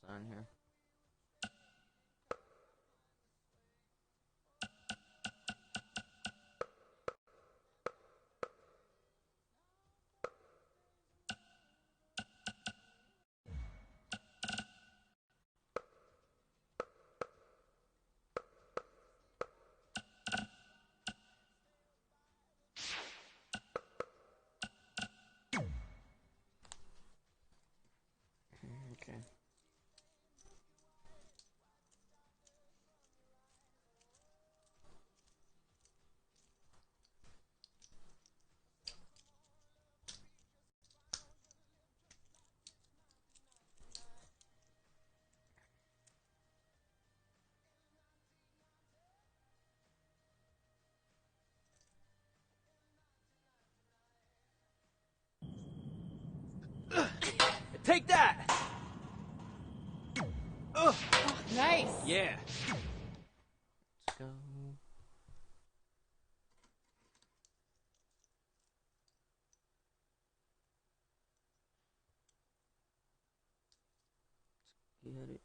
on here. Okay. Take that! Oh, nice. Yeah. Let's go. Let's get it.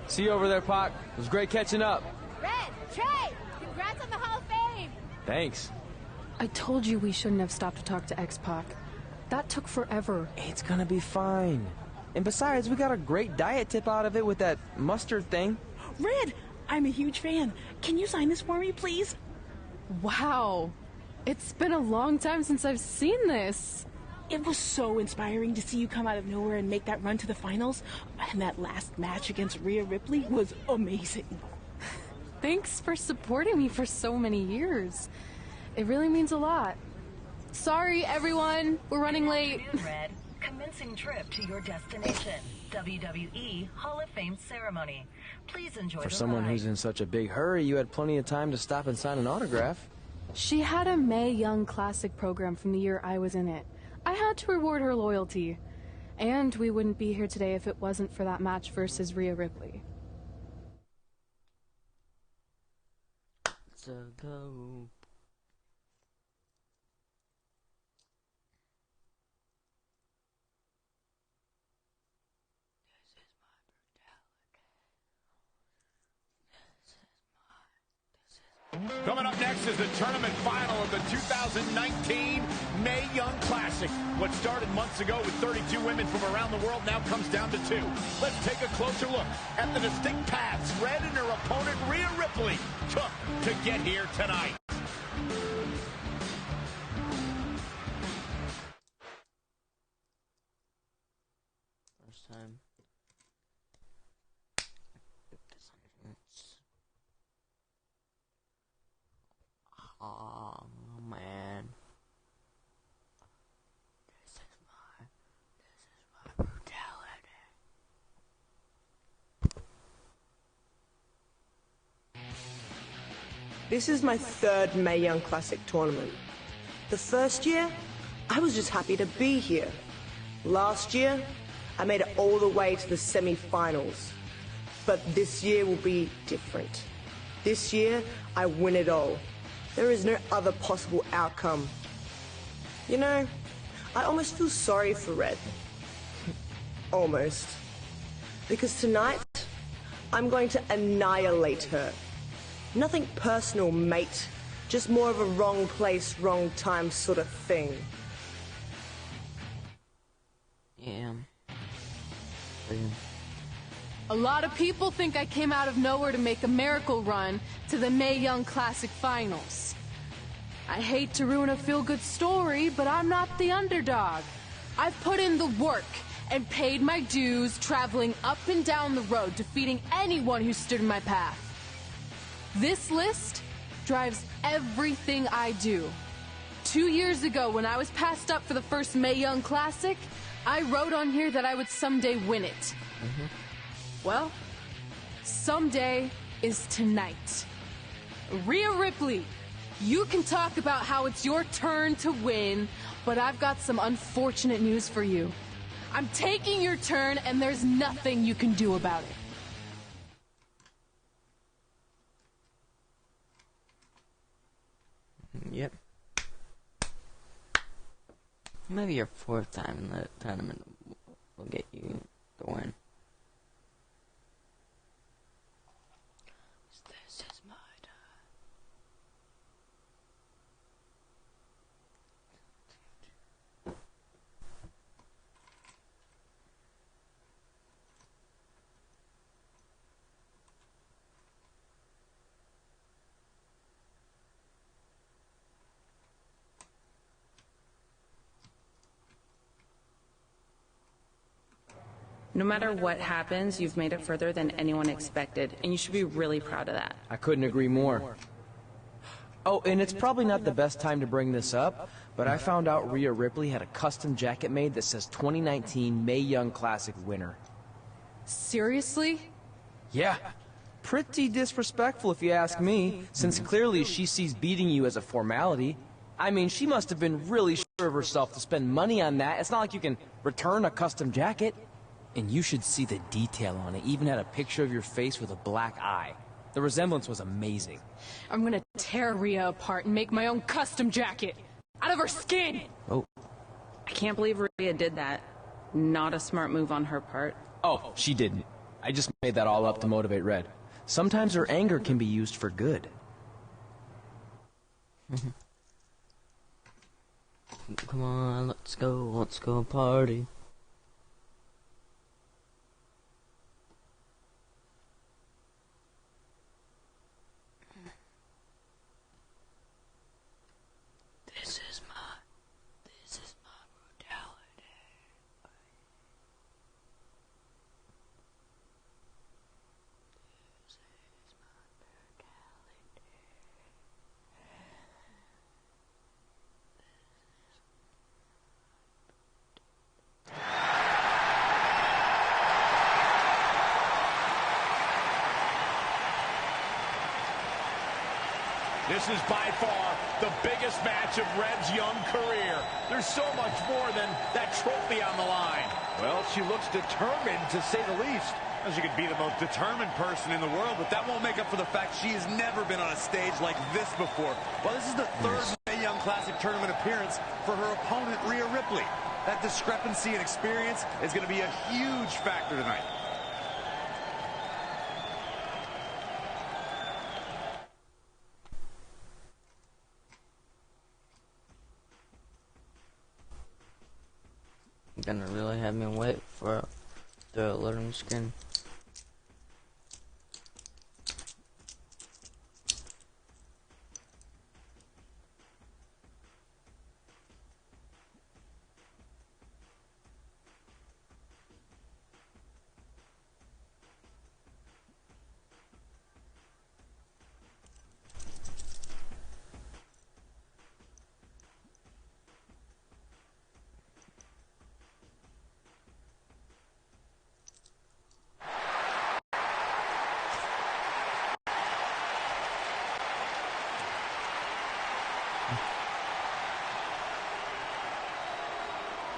See you over there, Pac. It was great catching up. Red, Trey, congrats on the Hall of Fame. Thanks. I told you we shouldn't have stopped to talk to X-Pac. That took forever. It's gonna be fine. And besides, we got a great diet tip out of it with that mustard thing. Red, I'm a huge fan. Can you sign this for me, please? Wow. It's been a long time since I've seen this. It was so inspiring to see you come out of nowhere and make that run to the finals. And that last match against Rhea Ripley was amazing. Thanks for supporting me for so many years. It really means a lot. Sorry, everyone. We're running late. Good afternoon, Red. Commencing trip to your destination. WWE Hall of Fame ceremony. Please enjoy For the someone ride. who's in such a big hurry, you had plenty of time to stop and sign an autograph. She had a Mae Young Classic program from the year I was in it. I had to reward her loyalty. And we wouldn't be here today if it wasn't for that match versus Rhea Ripley. Let's go. Coming up next is the tournament final of the 2019 Mae Young Classic. What started months ago with 32 women from around the world now comes down to 2. Let's take a closer look at the distinct paths Red and her opponent Rhea Ripley took to get here tonight. First time. Put this on this. Oh man. This is my brutality. This is my third Mae Young Classic tournament. The first year, I was just happy to be here. Last year, I made it all the way to the semi-finals. But this year will be different. This year, I win it all. There is no other possible outcome. You know, I almost feel sorry for Red. Almost. Because tonight, I'm going to annihilate her. Nothing personal, mate. Just more of a wrong place, wrong time sort of thing. Yeah. A lot of people think I came out of nowhere to make a miracle run to the Mae Young Classic Finals. I hate to ruin a feel-good story, but I'm not the underdog. I've put in the work and paid my dues traveling up and down the road, defeating anyone who stood in my path. This list drives everything I do. 2 years ago, when I was passed up for the first Mae Young Classic, I wrote on here that I would someday win it. Well, someday is tonight. Rhea Ripley, you can talk about how it's your turn to win, but I've got some unfortunate news for you. I'm taking your turn, and there's nothing you can do about it. Yep. Maybe your fourth time in the tournament will get you the win. This is my time. No matter what happens, you've made it further than anyone expected, and you should be really proud of that. I couldn't agree more. Oh, and it's probably not the best time to bring this up, but I found out Rhea Ripley had a custom jacket made that says 2019 Mae Young Classic winner. Seriously? Yeah. Pretty disrespectful if you ask me, since clearly she sees beating you as a formality. I mean, she must have been really sure of herself to spend money on that. It's not like you can return a custom jacket. And you should see the detail on it. Even had a picture of your face with a black eye. The resemblance was amazing. I'm gonna tear Rhea apart and make my own custom jacket out of her skin! Oh. I can't believe Rhea did that. Not a smart move on her part. Oh, she didn't. I just made that all up to motivate Red. Sometimes her anger can be used for good. Come on, let's go party. This is my brutality. This is my brutality. This is by far the biggest match of Red's young career. There's so much more than that trophy on the line. Well, she looks determined, to say the least. She could be the most determined person in the world, but that won't make up for the fact she has never been on a stage like this before. Well, this is the third Mae Young Classic tournament appearance for her opponent, Rhea Ripley. That discrepancy in experience is going to be a huge factor tonight. Gonna really have me wait for the loading screen.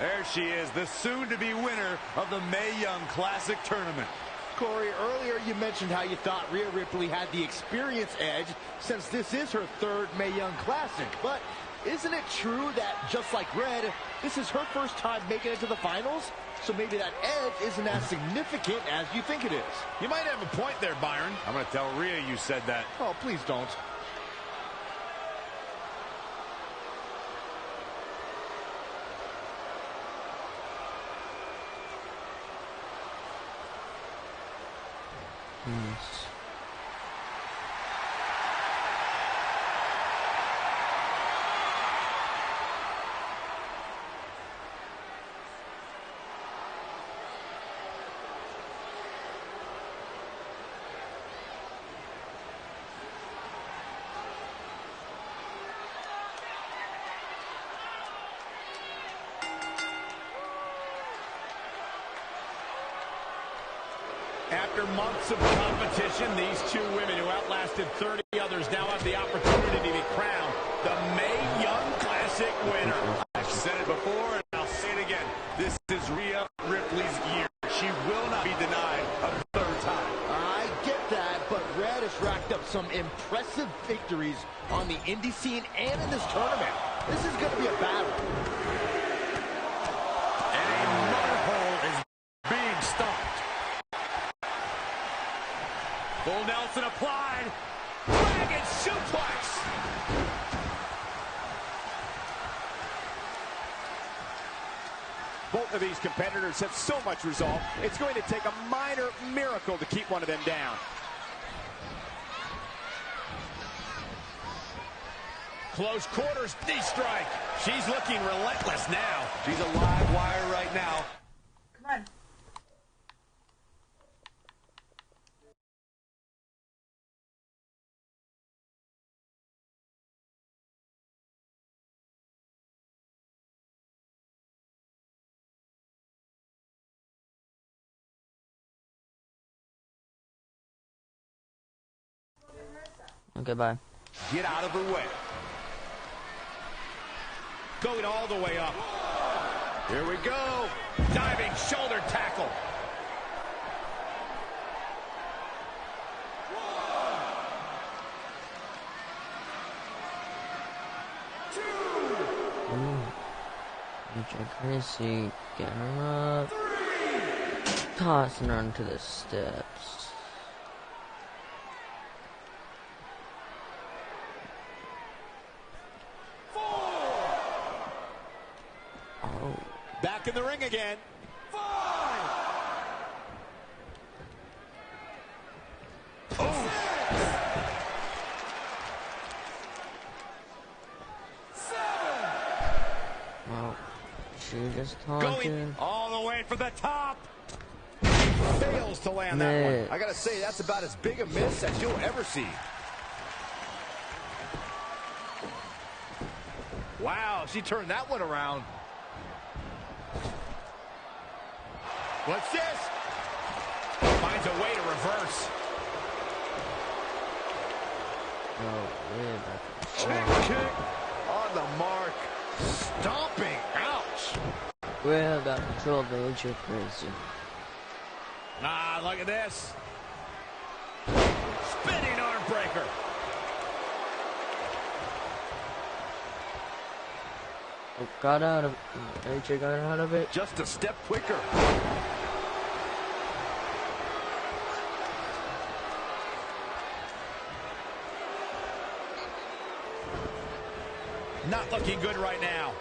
There she is, the soon-to-be winner of the Mae Young Classic tournament. Corey, earlier you mentioned how you thought Rhea Ripley had the experience edge since this is her third Mae Young Classic. But isn't it true that, just like Red, this is her first time making it to the finals? So maybe that edge isn't as significant as you think it is. You might have a point there, Byron. I'm going to tell Rhea you said that. Oh, please don't. Yes. After months of competition, these two women who outlasted 30 others now have the opportunity to be crowned the Mae Young Classic winner. I've said it before, and I'll say it again. This is Rhea Ripley's year. She will not be denied a third time. I get that, but Red has racked up some impressive victories on the indie scene and in this tournament. This is going to be a battle. And a mother hole is being stopped. Full Nelson applied. Dragon suplex. Both of these competitors have so much resolve, it's going to take a minor miracle to keep one of them down. Close quarters, knee strike. She's looking relentless now. She's a live wire right now. Come on. Okay, bye. Get out of her way. Going all the way up. Here we go. Diving shoulder tackle. Crazy, getting her up, tossing her onto the steps. Oh. Back in the ring again. 5. Oh. 7. Well, she just taunted. Going all the way for the top. Fails to land that one. I gotta say, that's about as big a miss as you'll ever see. Wow, she turned that one around. What's this? Finds a way to reverse. Oh, we're about to Check kick on the mark. Stomping. Ouch. We're about to control the AJ Crazy. Ah, look at this. Spinning arm breaker. Oh, got out of it. AJ got out of it. Just a step quicker. Not looking good right now.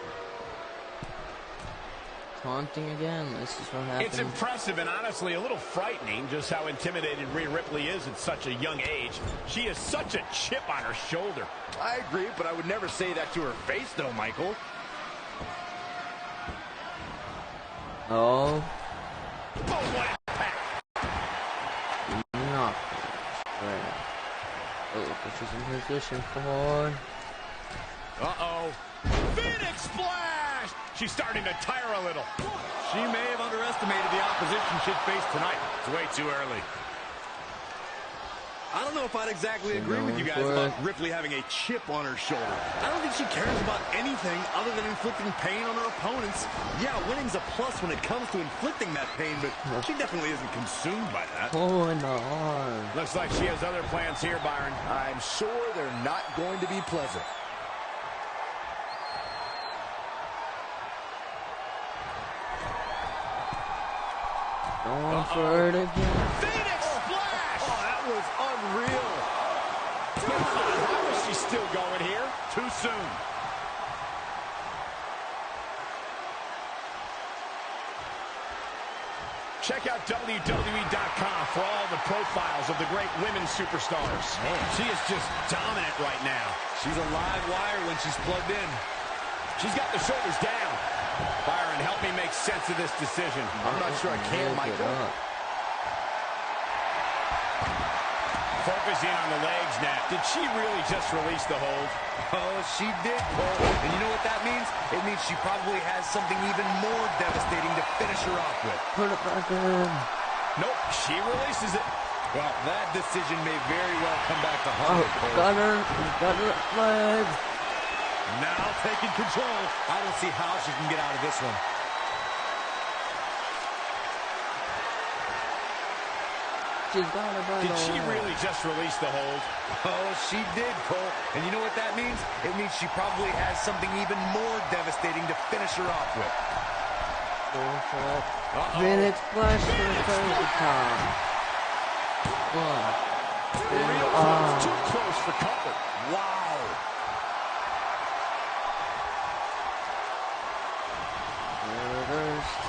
Taunting again. This is what happens. It's impressive and honestly a little frightening just how intimidated Rhea Ripley is at such a young age. She has such a chip on her shoulder. I agree, but I would never say that to her face, though, Michael. Oh. Oh, what impact. Not right. Oh, but she's in position for. Uh-oh. Phoenix splash! She's starting to tire a little. She may have underestimated the opposition she'd face tonight. It's way too early. I don't know if I'd exactly agree with you guys about Ripley having a chip on her shoulder. I don't think she cares about anything other than inflicting pain on her opponents. Yeah, winning's a plus when it comes to inflicting that pain, but she definitely isn't consumed by that. Oh, in the arm. Looks like she has other plans here, Byron. I'm sure they're not going to be pleasant. Going for it again. Phoenix splash! Oh, that was unreal. How is she still going here? Too soon. Check out WWE.com for all the profiles of the great women superstars. Man, she is just dominant right now. She's a live wire when she's plugged in. She's got the shoulders down. Byron, help me make sense of this decision. I'm not sure I can, Michael. Focusing on the legs now. Did she really just release the hold? Oh, she did, Cole. And you know what that means? It means she probably has something even more devastating to finish her off with. Put it back in. Nope, she releases it. Well, that decision may very well come back to haunt her. Got her leg. Now taking control. I don't see how she can get out of this one. She's got her by Did the she leg. really just release the hold? Oh, she did, Cole. And you know what that means? It means she probably has something even more devastating to finish her off with. Phoenix Splash for the third time. Too close for comfort. Wow. Reversed.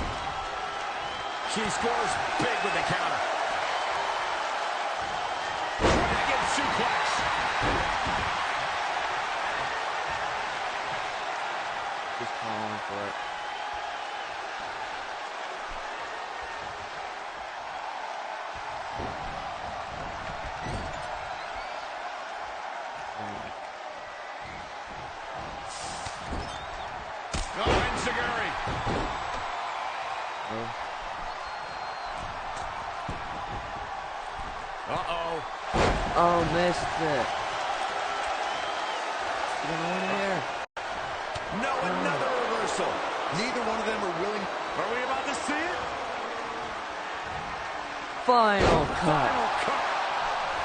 She scores big with the counter. Dragon suplex. She's calling for it. Enziguri. Uh-oh. Oh, missed it. Get in here. No, another reversal. Neither one of them are willing. Are we about to see it? Final cut. Final cut.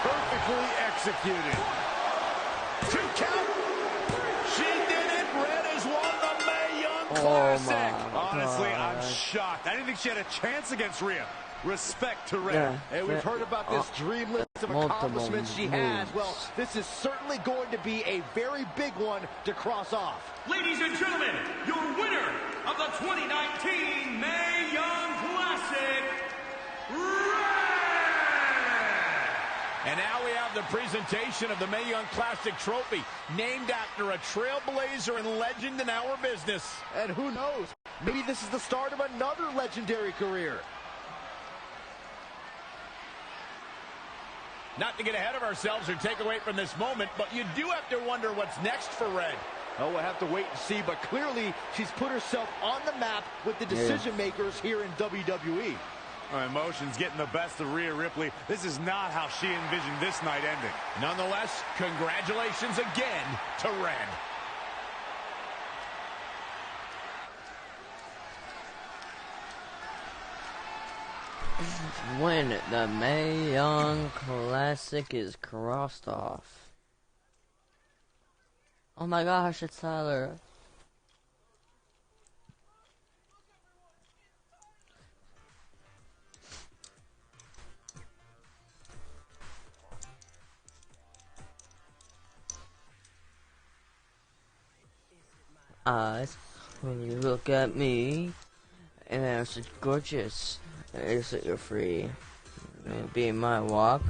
Perfectly executed. 2 count. She did it. Red has won the Mae Young Classic. Honestly, I'm shocked. I didn't think she had a chance against Rhea. Respect to Red. Yeah. And we've heard about this dream list of multiple accomplishments she has. moves. Well, this is certainly going to be a very big one to cross off. Ladies and gentlemen, your winner of the 2019 Mae Young Classic, And now we have the presentation of the Mae Young Classic trophy, named after a trailblazer and legend in our business. And who knows, maybe this is the start of another legendary career. Not to get ahead of ourselves or take away from this moment, but you do have to wonder what's next for Red. Oh, we'll have to wait and see, but clearly she's put herself on the map with the decision makers here in WWE. Her emotions getting the best of Rhea Ripley. This is not how she envisioned this night ending. Nonetheless, congratulations again to Red. When the Mae Young Classic is crossed off. Oh my gosh, it's Tyler. Eyes, when you look at me, and I'm such gorgeous. Is it you're free? Maybe my walk,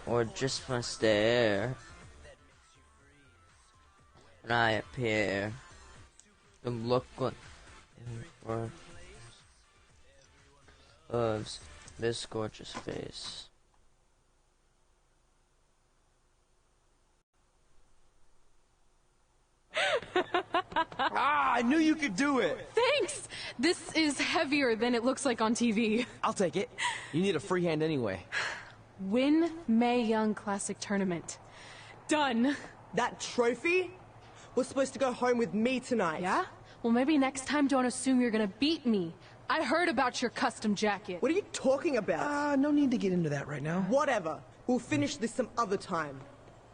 or just my stare. When I appear, the look for of this gorgeous face. I knew you could do it. Thanks! This is heavier than it looks like on TV. I'll take it. You need a free hand anyway. Win Mae Young Classic Tournament. Done. That trophy was supposed to go home with me tonight. Yeah? Well, maybe next time don't assume you're gonna beat me. I heard about your custom jacket. What are you talking about? No need to get into that right now. Whatever. We'll finish this some other time.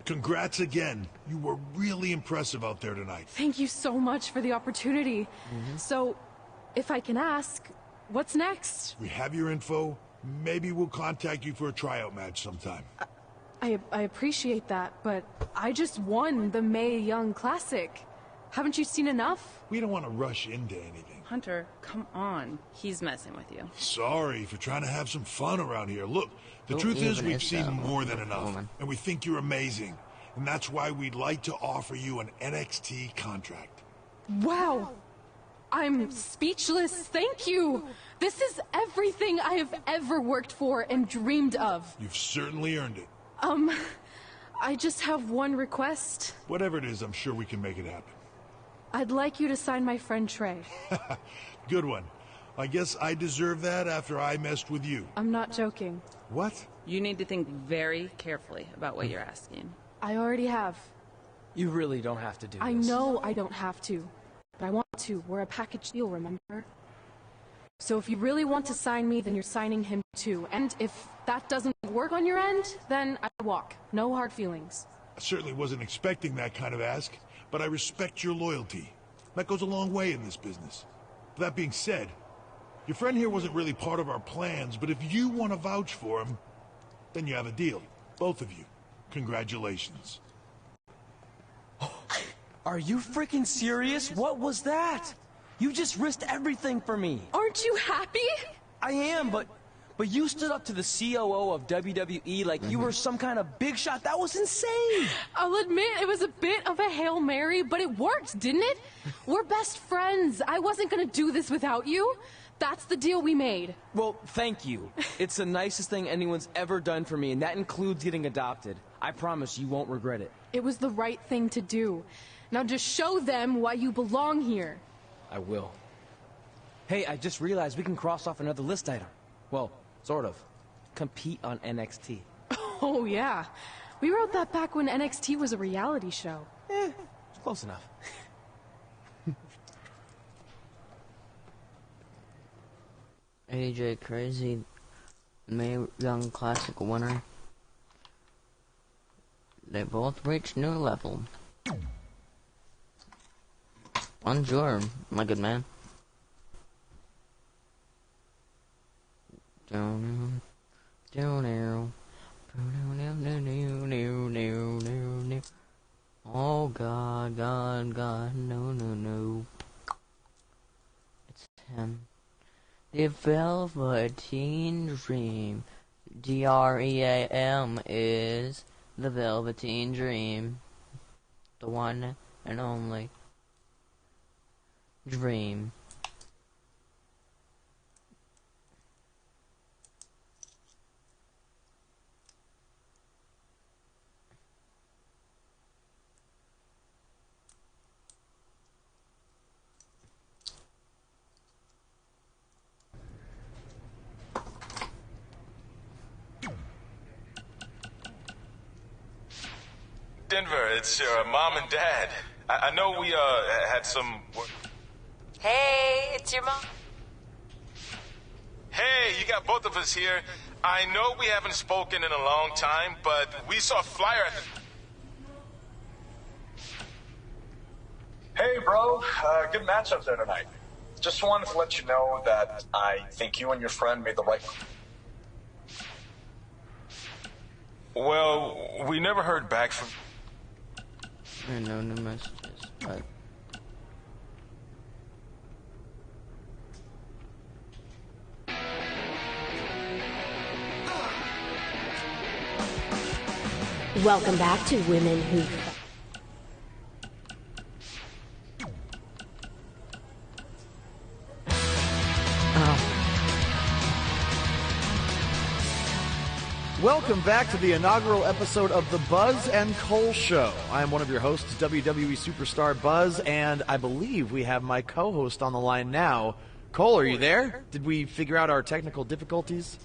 Congrats again. You were really impressive out there tonight. Thank you so much for the opportunity. So, if I can ask, what's next? We have your info. Maybe we'll contact you for a tryout match sometime. I appreciate that, but I just won the Mae Young Classic. Haven't you seen enough? We don't want to rush into anything. Hunter, come on. He's messing with you. Sorry for trying to have some fun around here. Look, the Don't truth is even we've hit seen that more than enough, woman. and we think you're amazing. And that's why we'd like to offer you an NXT contract. Wow! I'm speechless. Thank you. This is everything I have ever worked for and dreamed of. You've certainly earned it. I just have one request. Whatever it is, I'm sure we can make it happen. I'd like you to sign my friend Trey. Good one. I guess I deserve that after I messed with you. I'm not joking. What? You need to think very carefully about what you're asking. I already have. You really don't have to do this. I know I don't have to, but I want to. We're a package deal, remember? So if you really want to sign me, then you're signing him too. And if that doesn't work on your end, then I walk. No hard feelings. I certainly wasn't expecting that kind of ask, but I respect your loyalty. That goes a long way in this business. That being said, your friend here wasn't really part of our plans, but if you want to vouch for him, then you have a deal. Both of you. Congratulations. Are you freaking serious? What was that? You just risked everything for me. Aren't you happy? I am, but you stood up to the COO of WWE like you were some kind of big shot. That was insane. I'll admit it was a bit of a Hail Mary, but it worked, didn't it? We're best friends. I wasn't gonna do this without you. That's the deal we made. Well, thank you. It's the nicest thing anyone's ever done for me, and that includes getting adopted. I promise you won't regret it. It was the right thing to do. Now just show them why you belong here. I will. Hey, I just realized we can cross off another list item. Well, sort of. Compete on NXT. Oh, yeah. We wrote that back when NXT was a reality show. It's close enough. AJ Crazy, Mae Young Classic winner. They both reached new level. Bonjour, my good man. Oh God, God, God, no, no, no. It's him. The Velveteen Dream. DREAM is the Velveteen Dream. The one and only Dream. Denver, it's your mom and dad. I know we had some. Hey, it's your mom. Hey, you got both of us here. I know we haven't spoken in a long time, but we saw a flyer at the... Hey, bro. Good matchup there tonight. Just wanted to let you know that I think you and your friend made the right... Well, we never heard back from... No new messages, but... Welcome back to Women Who... Welcome back to the inaugural episode of the Buzz and Cole Show. I am one of your hosts, WWE Superstar Buzz, and I believe we have my co-host on the line now. Cole, are you there? Did we figure out our technical difficulties?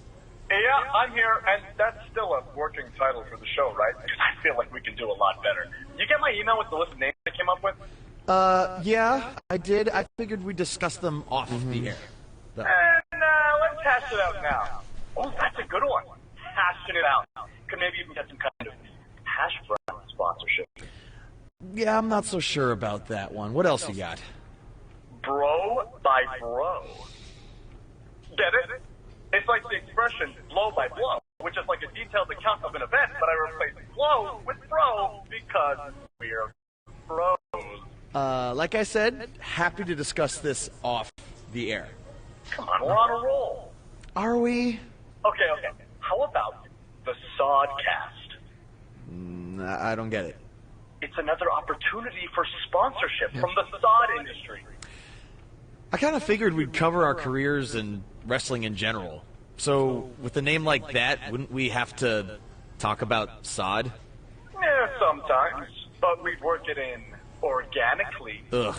Yeah, I'm here, and that's still a working title for the show, right? Because I feel like we can do a lot better. You get my email with the list of names I came up with? Yeah, I did. I figured we'd discuss them off the air. And let's hash it out now. Oh, that's a good one. Hashing it out. Could maybe even get some kind of hash brown sponsorship. Yeah, I'm not so sure about that one. What else you got? Bro by bro. Get it? It's like the expression blow by blow, which is like a detailed account of an event, but I replaced blow with bro because we're bros. Like I said, happy to discuss this off the air. Come on, we're on a roll. Are we? Okay. How about the Sodcast? I don't get it. It's another opportunity for sponsorship from the sod industry. I kind of figured we'd cover our careers and wrestling in general. So, with a name like that, wouldn't we have to talk about sod? Yeah, sometimes. But we'd work it in organically. Ugh.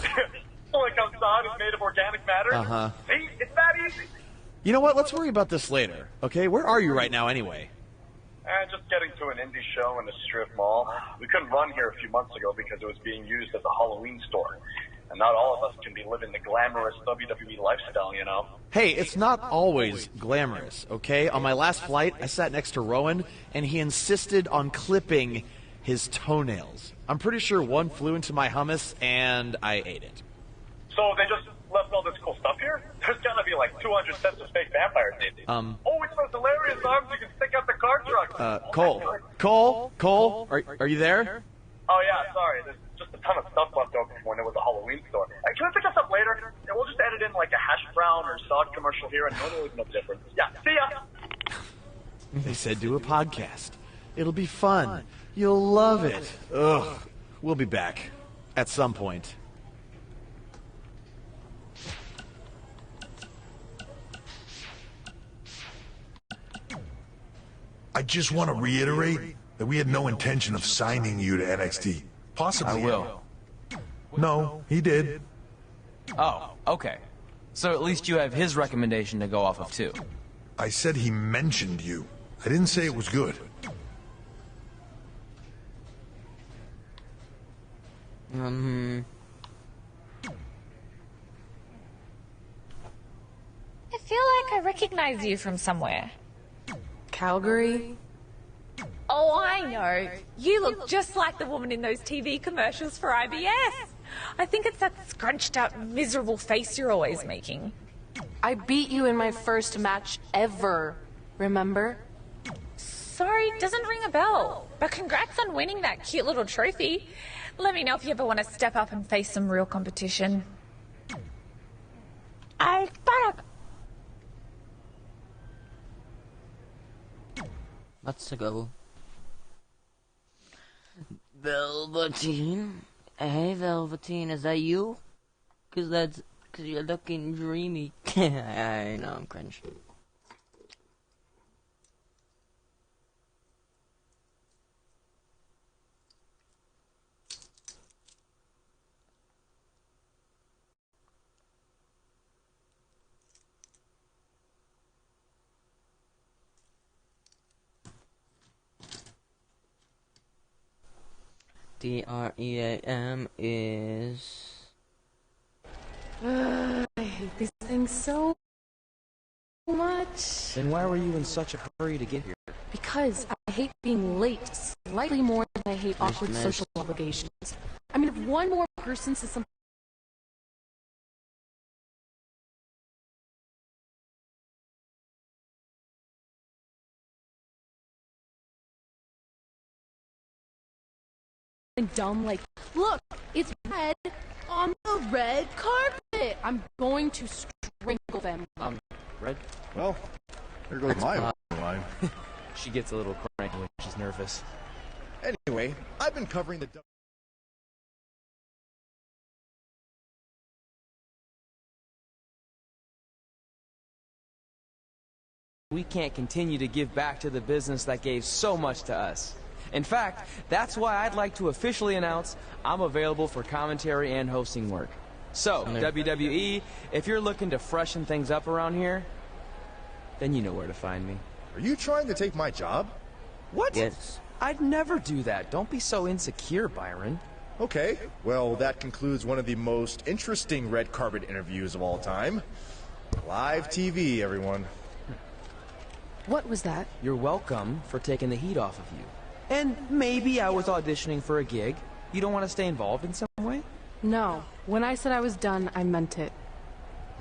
Like outside is made of organic matter. Uh-huh. See, it's that easy. You know what? Let's worry about this later, okay? Where are you right now anyway? Just getting to an indie show in the strip mall. We couldn't run here a few months ago because it was being used as a Halloween store. And not all of us can be living the glamorous WWE lifestyle, you know? Hey, it's not always glamorous, okay? On my last flight, I sat next to Rowan, and he insisted on clipping his toenails. I'm pretty sure one flew into my hummus, and I ate it. So they just left all this cool stuff here? There's gotta be like 200 sets of fake vampires. Oh, it's those hilarious arms you can stick out the car truck. Cole, are you there? Oh yeah, sorry. There's just a ton of stuff left over from when it was a Halloween store. Can we pick this up later? Yeah, we'll just edit in like a hash brown or sod commercial here and no one will even know the difference. Yeah, see ya! They said do a podcast. It'll be fun. You'll love it. Ugh. We'll be back. At some point. I just want to reiterate that we had no intention of signing you to NXT. Possibly. I will. No, he did. Oh, okay. So at least you have his recommendation to go off of, too. I said he mentioned you. I didn't say it was good. I feel like I recognize you from somewhere. Calgary? Oh, I know. You look just like the woman in those TV commercials for IBS. I think it's that scrunched up, miserable face you're always making. I beat you in my first match ever, remember? Sorry, doesn't ring a bell. But congrats on winning that cute little trophy. Let me know if you ever want to step up and face some real competition. Let's go. Velveteen? Hey, Velveteen, is that you? Cause you're looking dreamy. I know, I'm cringe. DREAM is... I hate these things so much. Then why were you in such a hurry to get here? Because I hate being late slightly more than I hate awkward social obligations. I mean, if one more person says something dumb like, look, it's red on the red carpet. I'm going to strangle them. Red? Well, there goes my line. She gets a little cranky when she's nervous. Anyway, I've been covering the... We can't continue to give back to the business that gave so much to us. In fact, that's why I'd like to officially announce I'm available for commentary and hosting work. So, WWE, if you're looking to freshen things up around here, then you know where to find me. Are you trying to take my job? What? Yes. I'd never do that. Don't be so insecure, Byron. Okay, well, that concludes one of the most interesting red carpet interviews of all time. Live TV, everyone. What was that? You're welcome for taking the heat off of you. And maybe I was auditioning for a gig. You don't want to stay involved in some way? No. When I said I was done, I meant it.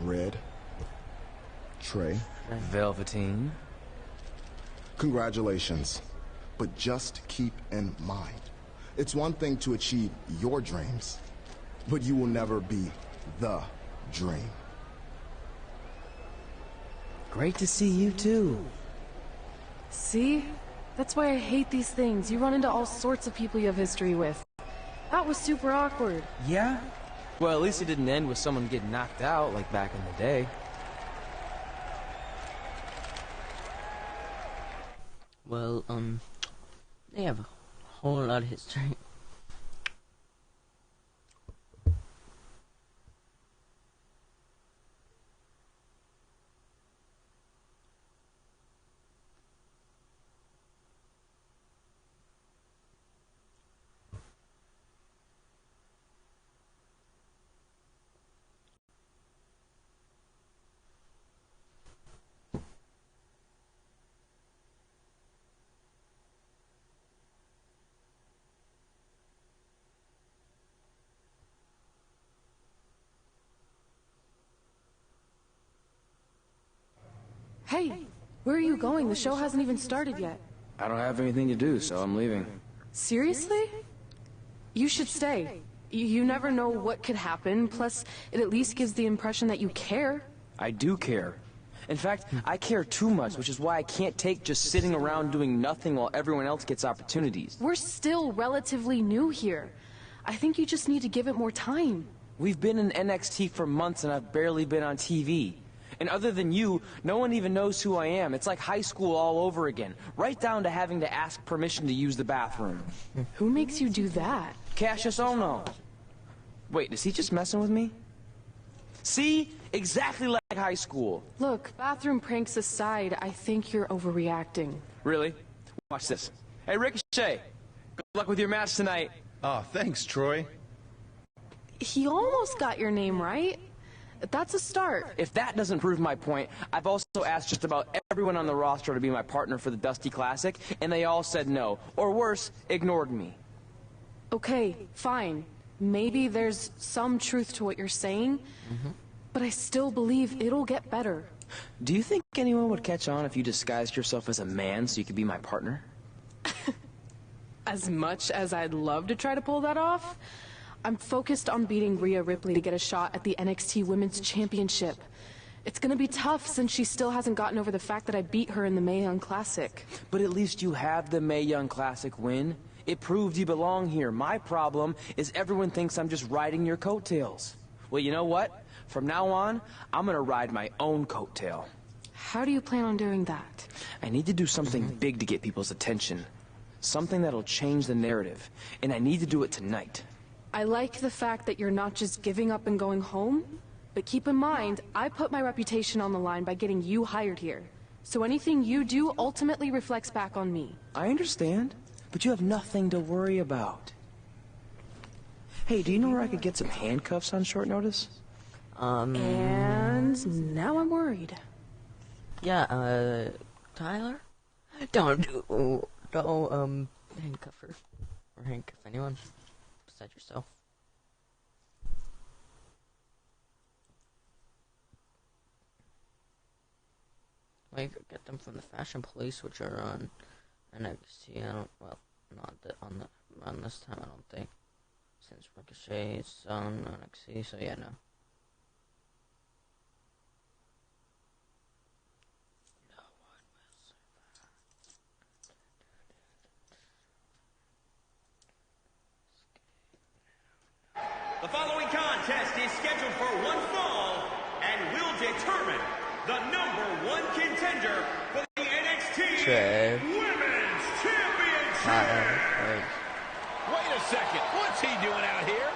Red. Trey. Velveteen. Congratulations. But just keep in mind, it's one thing to achieve your dreams, but you will never be the dream. Great to see you too. See? That's why I hate these things. You run into all sorts of people you have history with. That was super awkward. Yeah? Well, at least it didn't end with someone getting knocked out like back in the day. Well, they have a whole lot of history. Hey, where are you going? The show hasn't even started yet. I don't have anything to do, so I'm leaving. Seriously? You should stay. You never know what could happen, plus it at least gives the impression that you care. I do care. In fact, I care too much, which is why I can't take just sitting around doing nothing while everyone else gets opportunities. We're still relatively new here. I think you just need to give it more time. We've been in NXT for months and I've barely been on TV. And other than you, no one even knows who I am. It's like high school all over again, right down to having to ask permission to use the bathroom. Who makes you do that? Cassius Ohno. Wait, is he just messing with me? See? Exactly like high school. Look, bathroom pranks aside, I think you're overreacting. Really? Watch this. Hey, Ricochet. Good luck with your match tonight. Oh, thanks, Troy. He almost got your name right. That's a start. If that doesn't prove my point, I've also asked just about everyone on the roster to be my partner for the Dusty Classic, and they all said no. Or worse, ignored me. Okay, fine. Maybe there's some truth to what you're saying, but I still believe it'll get better. Do you think anyone would catch on if you disguised yourself as a man so you could be my partner? As much as I'd love to try to pull that off, I'm focused on beating Rhea Ripley to get a shot at the NXT Women's Championship. It's gonna be tough since she still hasn't gotten over the fact that I beat her in the Mae Young Classic. But at least you have the Mae Young Classic win. It proved you belong here. My problem is everyone thinks I'm just riding your coattails. Well, you know what? From now on, I'm gonna ride my own coattail. How do you plan on doing that? I need to do something big to get people's attention. Something that'll change the narrative. And I need to do it tonight. I like the fact that you're not just giving up and going home, but keep in mind, I put my reputation on the line by getting you hired here. So anything you do ultimately reflects back on me. I understand, but you have nothing to worry about. Hey, do you know where I could get some handcuffs on short notice? And now I'm worried. Yeah, Tyler? Don't handcuff her. Or handcuff anyone. Besides yourself. Well, you could get them from the Fashion Police, which are on NXT. On this time, I don't think. Since Ricochet is on NXT, so yeah, no. The following contest is scheduled for one fall and will determine the #1 contender for the NXT Women's Championship. Wait a second. What's he doing out here?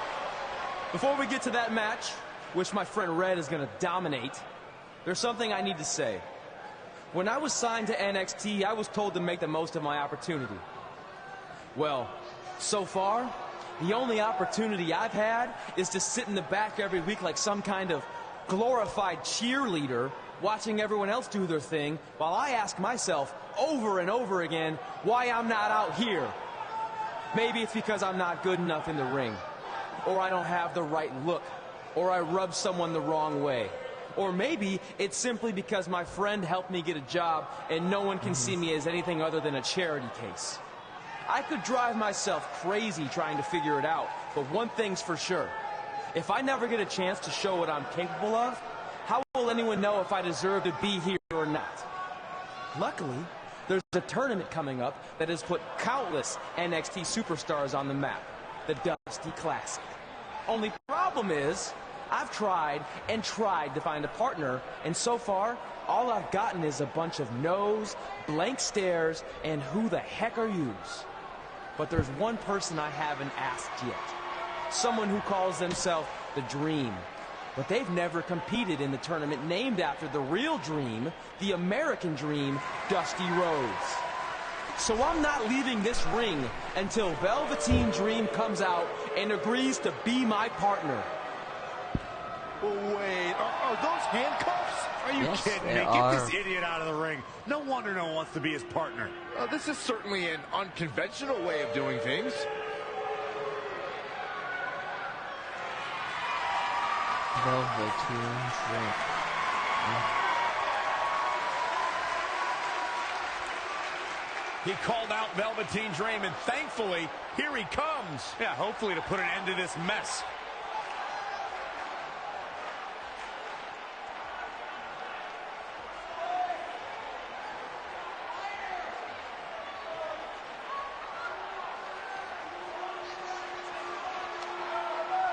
Before we get to that match, which my friend Red is going to dominate, there's something I need to say. When I was signed to NXT, I was told to make the most of my opportunity. Well, so far, the only opportunity I've had is to sit in the back every week like some kind of glorified cheerleader, watching everyone else do their thing, while I ask myself over and over again why I'm not out here. Maybe it's because I'm not good enough in the ring, or I don't have the right look, or I rub someone the wrong way. Or maybe it's simply because my friend helped me get a job and no one can see me as anything other than a charity case. I could drive myself crazy trying to figure it out, but one thing's for sure. If I never get a chance to show what I'm capable of, how will anyone know if I deserve to be here or not? Luckily, there's a tournament coming up that has put countless NXT superstars on the map, the Dusty Classic. Only problem is, I've tried and tried to find a partner, and so far, all I've gotten is a bunch of no's, blank stares, and who the heck are yous? But there's one person I haven't asked yet. Someone who calls themselves the Dream. But they've never competed in the tournament named after the real Dream, the American Dream, Dusty Rhodes. So I'm not leaving this ring until Velveteen Dream comes out and agrees to be my partner. Wait, are those handcuffs? Are you kidding me? Get this idiot out of the ring. No wonder no one wants to be his partner. This is certainly an unconventional way of doing things. Velveteen Dream. He called out Velveteen Dream, and thankfully, here he comes. Yeah, hopefully to put an end to this mess.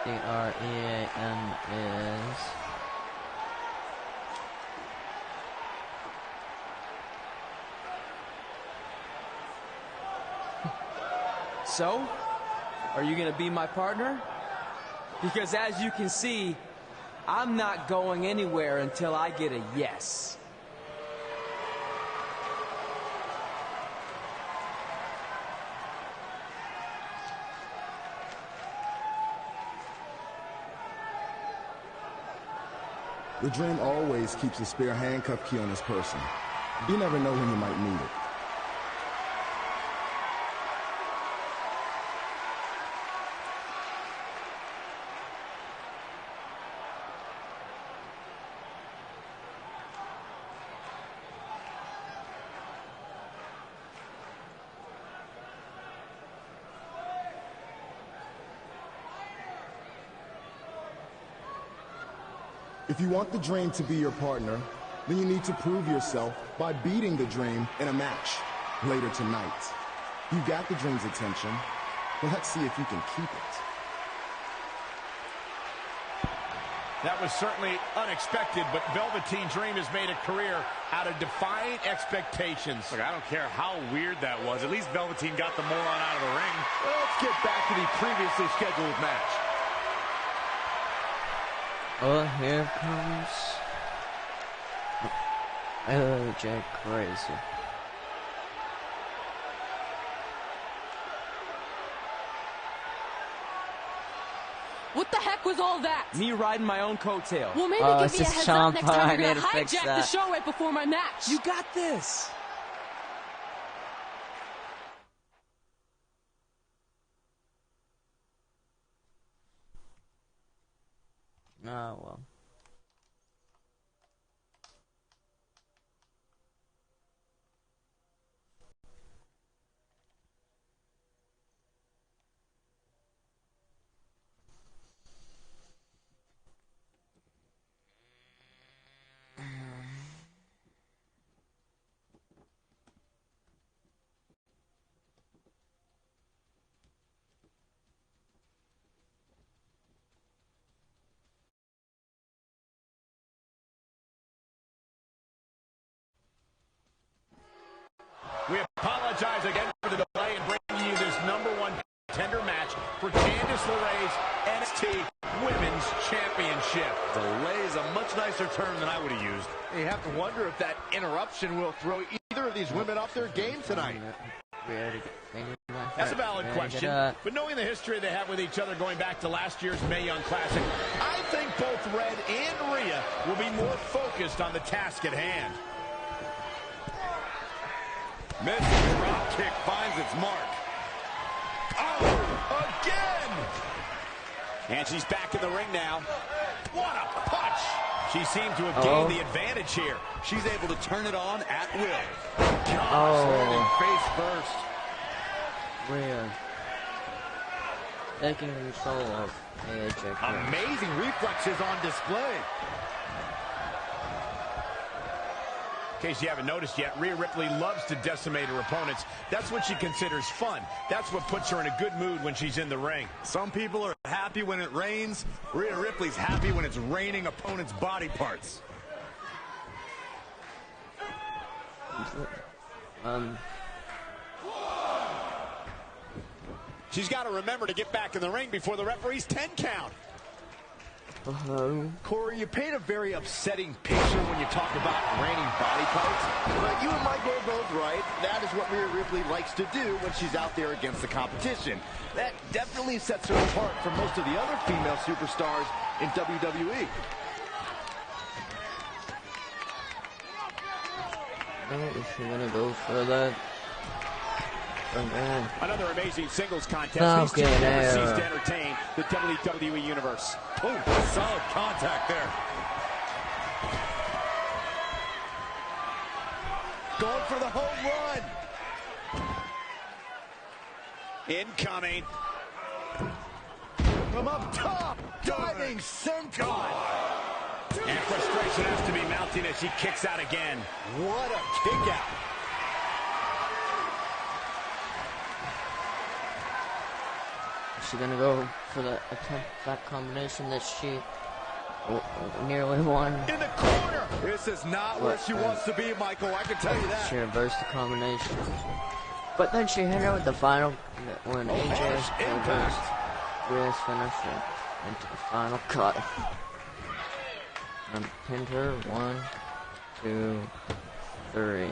D-R-E-A-M is... So, are you gonna be my partner? Because as you can see, I'm not going anywhere until I get a yes. The Dream always keeps a spare handcuff key on his person. You never know when you might need it. If you want the Dream to be your partner, then you need to prove yourself by beating the Dream in a match later tonight. You got the Dream's attention. Well, let's see if you can keep it. That was certainly unexpected, but Velveteen Dream has made a career out of defying expectations. Look, I don't care how weird that was. At least Velveteen got the moron out of the ring. Let's get back to the previously scheduled match. Oh, here comes LJ Crazy. What the heck was all that? Me riding my own coattail. Well, maybe give me a heads up next time you're gonna hijack the show right before my match. You got this. Oh, well. We apologize again for the delay in bringing you this #1 contender match for Candice LeRae's NXT Women's Championship. Delay is a much nicer term than I would have used. You have to wonder if that interruption will throw either of these women off their game tonight. That's a valid question, but knowing the history they have with each other going back to last year's Mae Young Classic, I think both Red and Rhea will be more focused on the task at hand. Missing drop kick finds its mark. Oh, again! And she's back in the ring now. What a punch! She seemed to have gained the advantage here. She's able to turn it on at will. Gosh, face first. Rhea taking control of AJ. Amazing reflexes on display. In case you haven't noticed yet, Rhea Ripley loves to decimate her opponents. That's what she considers fun. That's what puts her in a good mood when she's in the ring. Some people are happy when it rains. Rhea Ripley's happy when it's raining opponents' body parts. She's got to remember to get back in the ring before the referee's 10 count. Corey, you paint a very upsetting picture when you talk about raining body parts. But you and Mike are both right. That is what Rhea Ripley likes to do when she's out there against the competition. That definitely sets her apart from most of the other female superstars in WWE. Is she gonna go for that? Another amazing singles contest. These two never cease to entertain the WWE Universe. Oh, solid contact there. Going for the home run. Incoming. From up top, diving senton. And frustration has to be mounting as she kicks out again. What a kick out. Is she gonna go for the attempt that combination that she nearly won? In the corner. This is not where she wants to be, Michael. I can tell you that. She reversed the combination. But then she hit her with the final when AJ reversed Rhea's finisher into the final cut. And pinned her 1, 2, 3.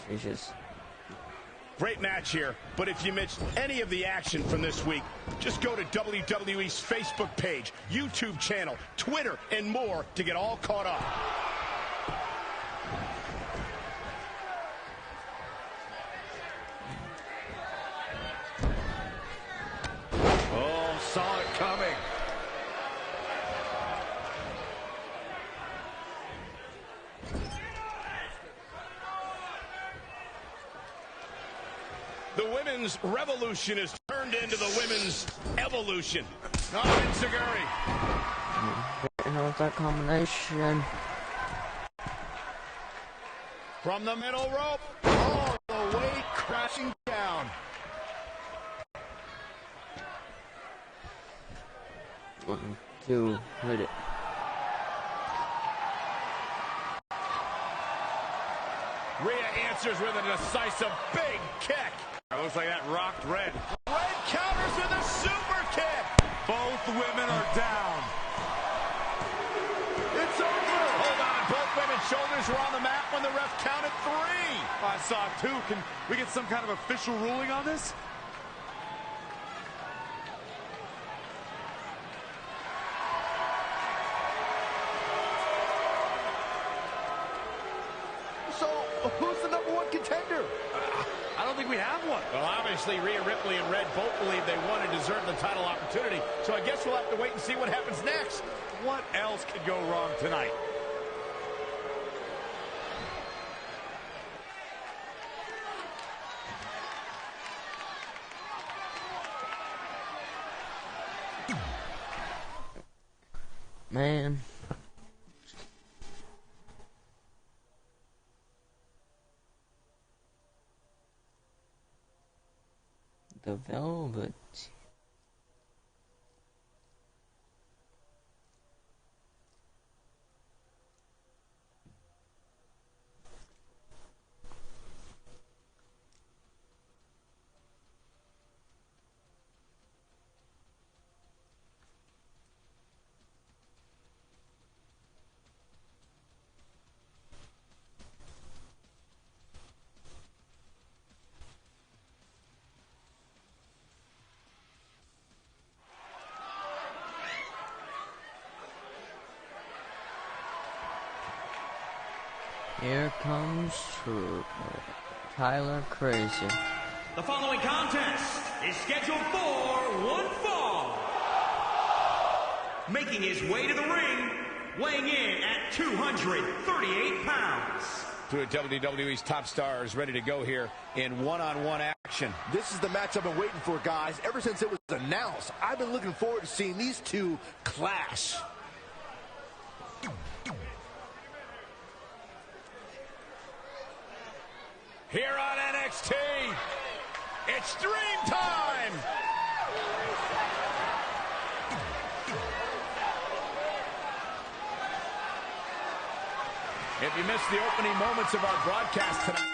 She's just... Great match here, but if you missed any of the action from this week, just go to WWE's Facebook page, YouTube channel, Twitter, and more to get all caught up. Oh, saw it coming. The women's revolution is turned into the women's evolution. Oh, Enziguri. You know, with that combination. From the middle rope. All the way crashing down. 1, 2, hit it. Rhea answers with a decisive big kick. Looks like that rocked Red. Red counters with a super kick. Both women are down. It's over. Hold on. Both women's shoulders were on the mat when the ref counted 3. I saw 2. Can we get some kind of official ruling on this? So, who's the #1 contender? I don't think we have one. Well, obviously, Rhea Ripley and Red both believe they won and deserve the title opportunity. So I guess we'll have to wait and see what happens next. What else could go wrong tonight? Man. The Velvet. Here comes Tyler Crazy. The following contest is scheduled for one fall. Making his way to the ring, weighing in at 238 pounds. Two of WWE's top stars ready to go here in one-on-one action. This is the match I've been waiting for, guys. Ever since it was announced, I've been looking forward to seeing these two clash. Here on NXT, it's Dream Time! If you missed the opening moments of our broadcast tonight,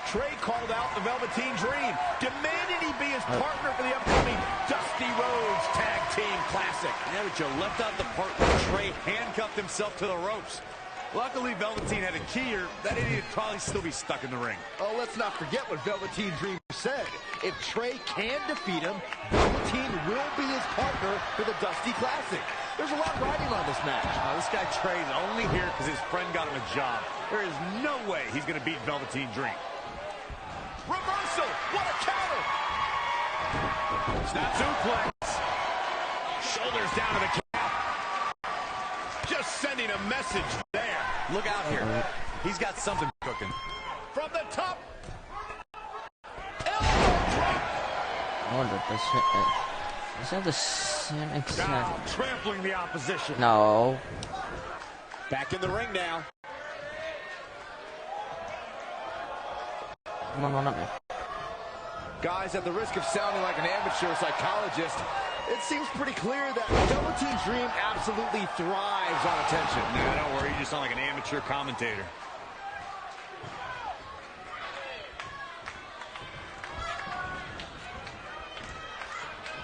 Trey called out the Velveteen Dream, demanding he be his partner for the upcoming Dusty Rhodes Tag Team Classic. Yeah, but you left out the part where Trey handcuffed himself to the ropes. Luckily, Velveteen had a key here. That idiot would probably still be stuck in the ring. Oh, let's not forget what Velveteen Dream said. If Trey can defeat him, Velveteen will be his partner for the Dusty Classic. There's a lot riding on this match. This guy Trey's only here because his friend got him a job. There is no way he's going to beat Velveteen Dream. Reversal! What a counter! Snap suplex. Shoulders down to the cap. Just sending a message there. Look out here. He's got something cooking. From the top. I wonder if this is that the same exact? Now trampling the opposition. No. Back in the ring now. Come on, run at me. Guys, at the risk of sounding like an amateur psychologist, it seems pretty clear that Velveteen Dream absolutely thrives on attention. Nah, don't worry, you just sound like an amateur commentator.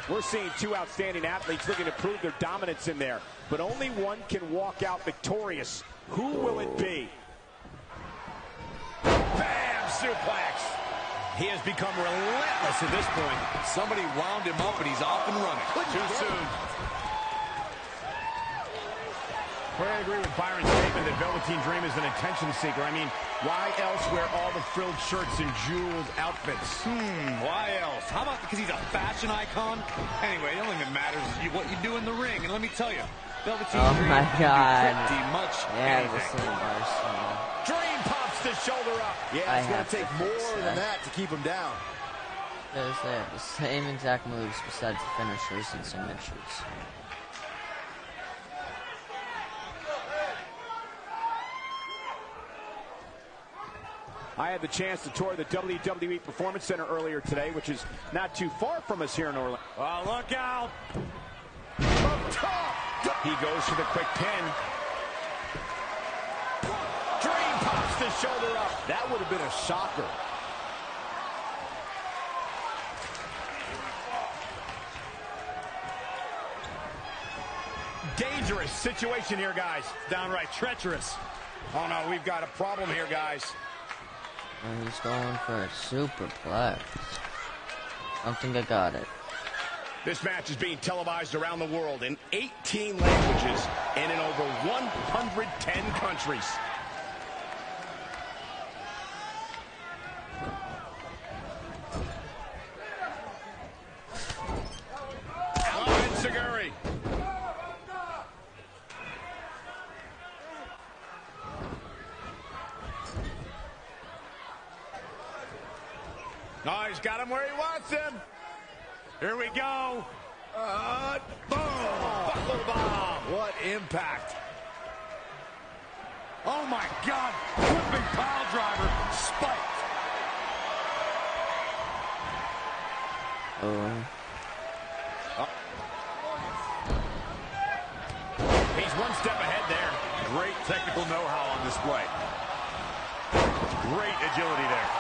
We're seeing two outstanding athletes looking to prove their dominance in there, but only one can walk out victorious. Who will it be? Bam! Suplex. He has become relentless at this point. Somebody wound him up and he's off and running. Too soon. Well, I agree with Byron's statement that Velveteen Dream is an attention seeker. I mean, why else wear all the frilled shirts and jeweled outfits? Why else? How about because he's a fashion icon? Anyway, the only thing that matters is what you do in the ring. And let me tell you, Velveteen Dream my God. pretty much Yeah, anything. Dream pops the shoulder up. Yeah, it's going to take more than that to keep him down. There's the same exact moves besides the finishers and signatures. I had the chance to tour the WWE Performance Center earlier today, which is not too far from us here in Orlando. Oh, look out! Up top! He goes for the quick pin. Dream pops the shoulder up. That would have been a shocker. Dangerous situation here, guys. Downright treacherous. Oh, no, we've got a problem here, guys. And he's going for a superplex. I don't think I got it. This match is being televised around the world in 18 languages and in over 110 countries. Oh, Enziguri. Oh, he's got him where he wants him. Here we go. Boom! Buckle bomb. What impact. Oh my God! Whipping pile driver, spiked. He's one step ahead there. Great technical know-how on display. Great agility there.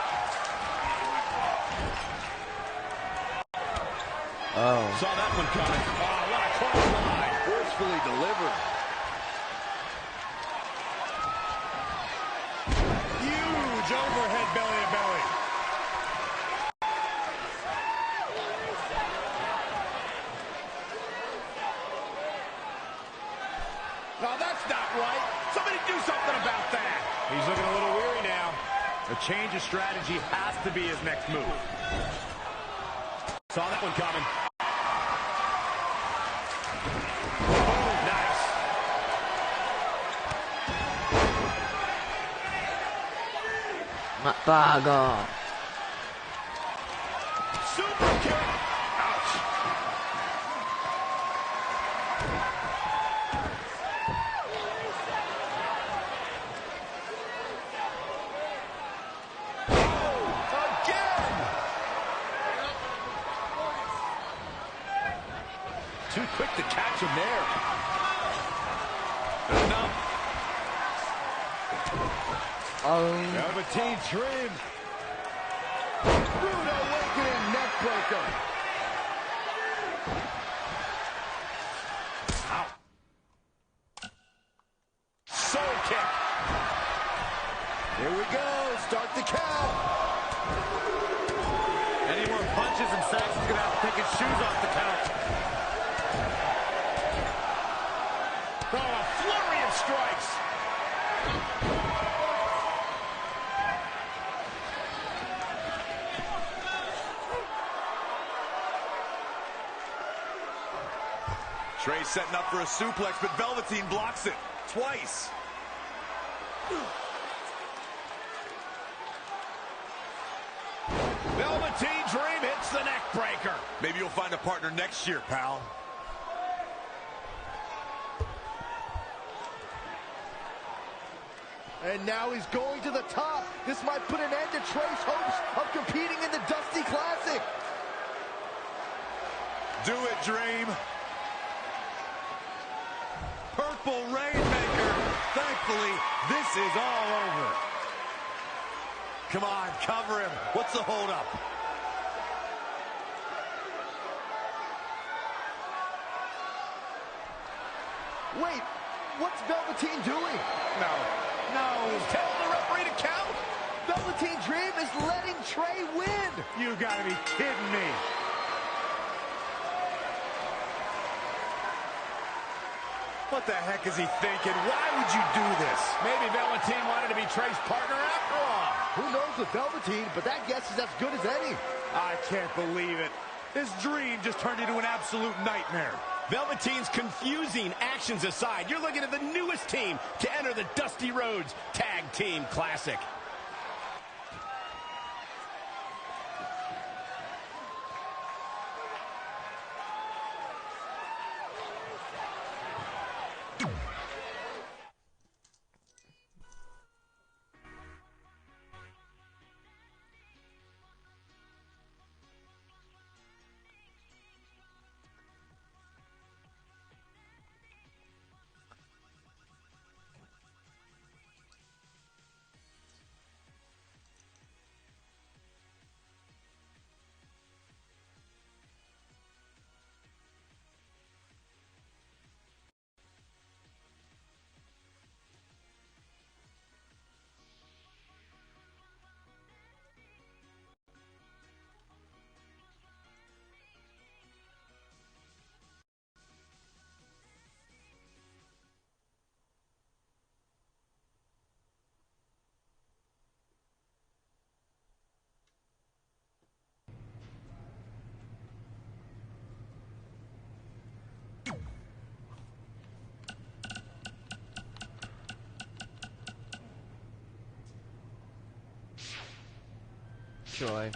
Saw that one coming. Oh, what a close line. Forcefully delivered. Huge overhead belly to belly. No, that's not right. Somebody do something about that. He's looking a little weary now. A change of strategy has to be his next move. Saw that one coming. Bago. Super kick. Ouch. Oh, again. Too quick to catch him there. Enough. Velveteen Dream. Rude awakening neckbreaker. Ow. Soul kick. Here we go. Start the count. Any more punches and Saxon's gonna have to take his shoes off the couch. Oh, a flurry of strikes. Trey setting up for a suplex, but Velveteen blocks it twice. Velveteen Dream hits the neck breaker. Maybe you'll find a partner next year, pal. And now he's going to the top. This might put an end to Trey's hopes of competing in the Dusty Classic. Do it, Dream. Purple Rainmaker. Thankfully, this is all over. Come on, cover him. What's the holdup? Wait, what's Velveteen doing? No, he's telling the referee to count. Velveteen Dream is letting Trey win. You gotta be kidding me. What the heck is he thinking? Why would you do this? Maybe Velveteen wanted to be Trey's partner after all. Who knows with Velveteen, but that guess is as good as any. I can't believe it. This dream just turned into an absolute nightmare. Velveteen's confusing actions aside, you're looking at the newest team to enter the Dusty Rhodes Tag Team Classic. Joy.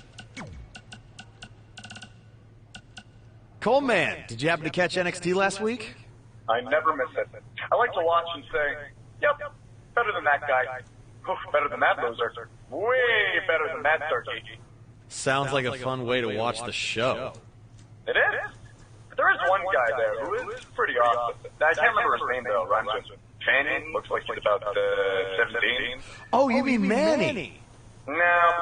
Coleman, did you happen to catch NXT last week? I never miss it. I like to watch and say, yep, better than that guy. Oof, better than that loser. Way better than that turkey. Sounds like a fun way to watch the show. It is. There is one guy there who is pretty awesome. I can't remember his name though. Rhymes with Fanning. Looks like he's about 17. Oh, you mean Manny? No,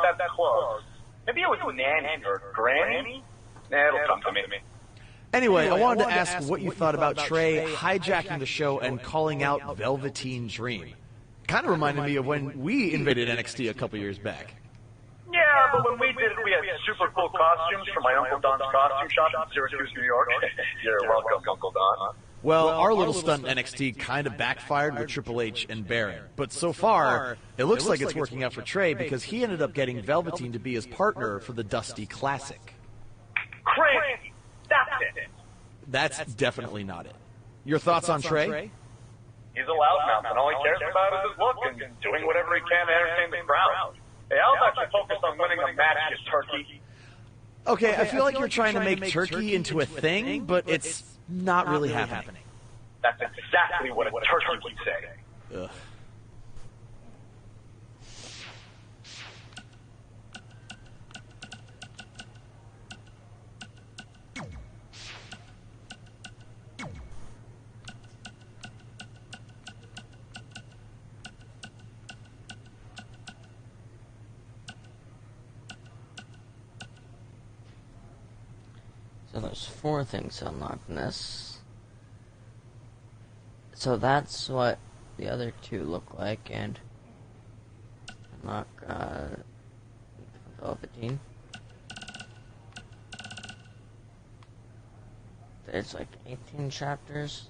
but that's close. Maybe it was Nanny or Granny. Nah, it'll come to me. Anyway, I wanted to ask what you thought about Trey hijacking the show and calling out Velveteen Dream. Kind of reminded me of when we invaded NXT a couple years back. Yeah, but when we did it, we had super cool costumes from my Uncle Don's costume shop in Syracuse, New York. You're welcome, Uncle Don. Well, our little stunt in NXT kind of backfired with Triple H and Baron. But so far, it looks like it's working out for Trey because he ended up getting Velveteen to be his partner for the Dusty Classic. Crazy! That's it! That's definitely not it. Your thoughts on Trey? He's a loudmouth, and all he cares about is his look and doing whatever he can to entertain the crowd. Hey, how about you focus on winning a match, you turkey? Okay, I feel like you're trying to make turkey into a thing, but it's not really happening. That's exactly what a turkey would say. Ugh. So there's 4 things to unlock in this. So that's what the other 2 look like, and unlock Velveteen. There's like 18 chapters.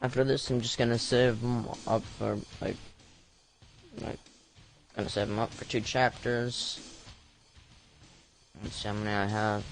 After this, I'm just gonna save them up for gonna save them up for 2 chapters. Let's see how many I have.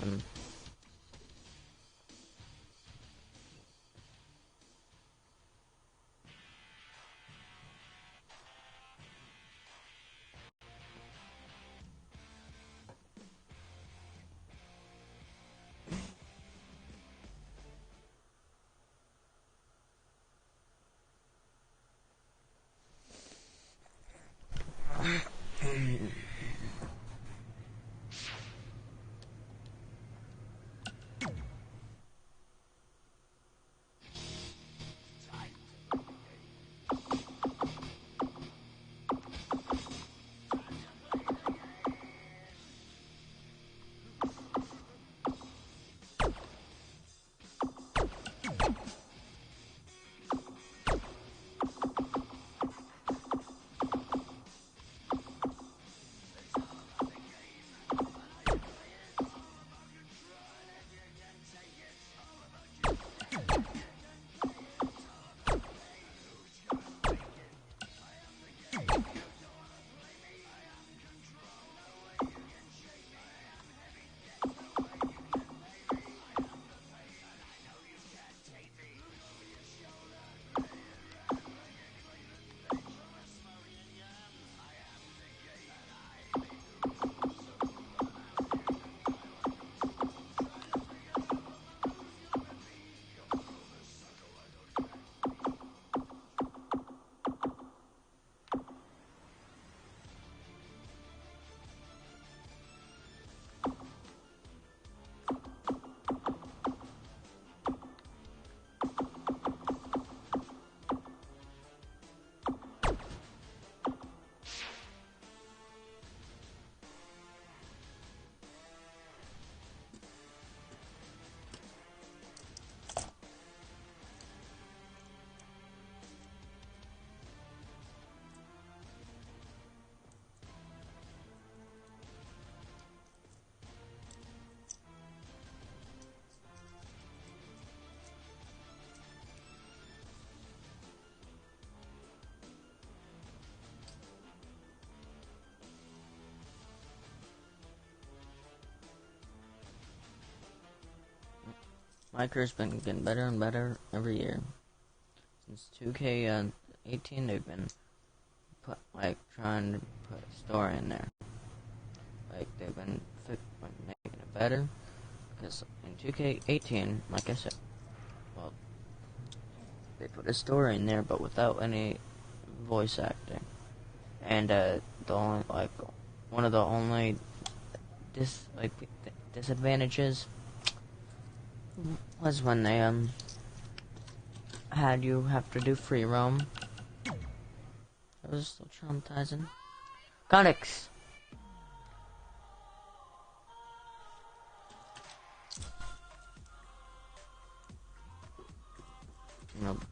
My crew's been getting better and better every year. Since 2K18, they've been trying to put a story in there. They've been making it better. Because in 2K18, like I said, well, they put a story in there, but without any voice acting. And one of the only disadvantages was when they had you have to do free roam. It was still traumatizing. Conix! Nope.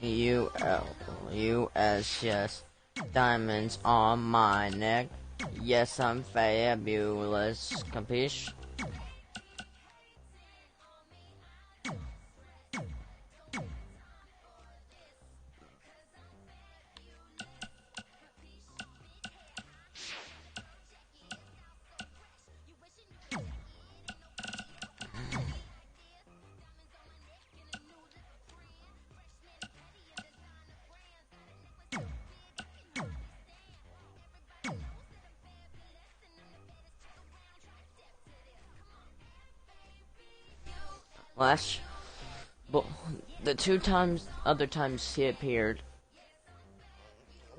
U.S. Yes. Diamonds on my neck. Yes, I'm fabulous. Capiche? But the other times he appeared.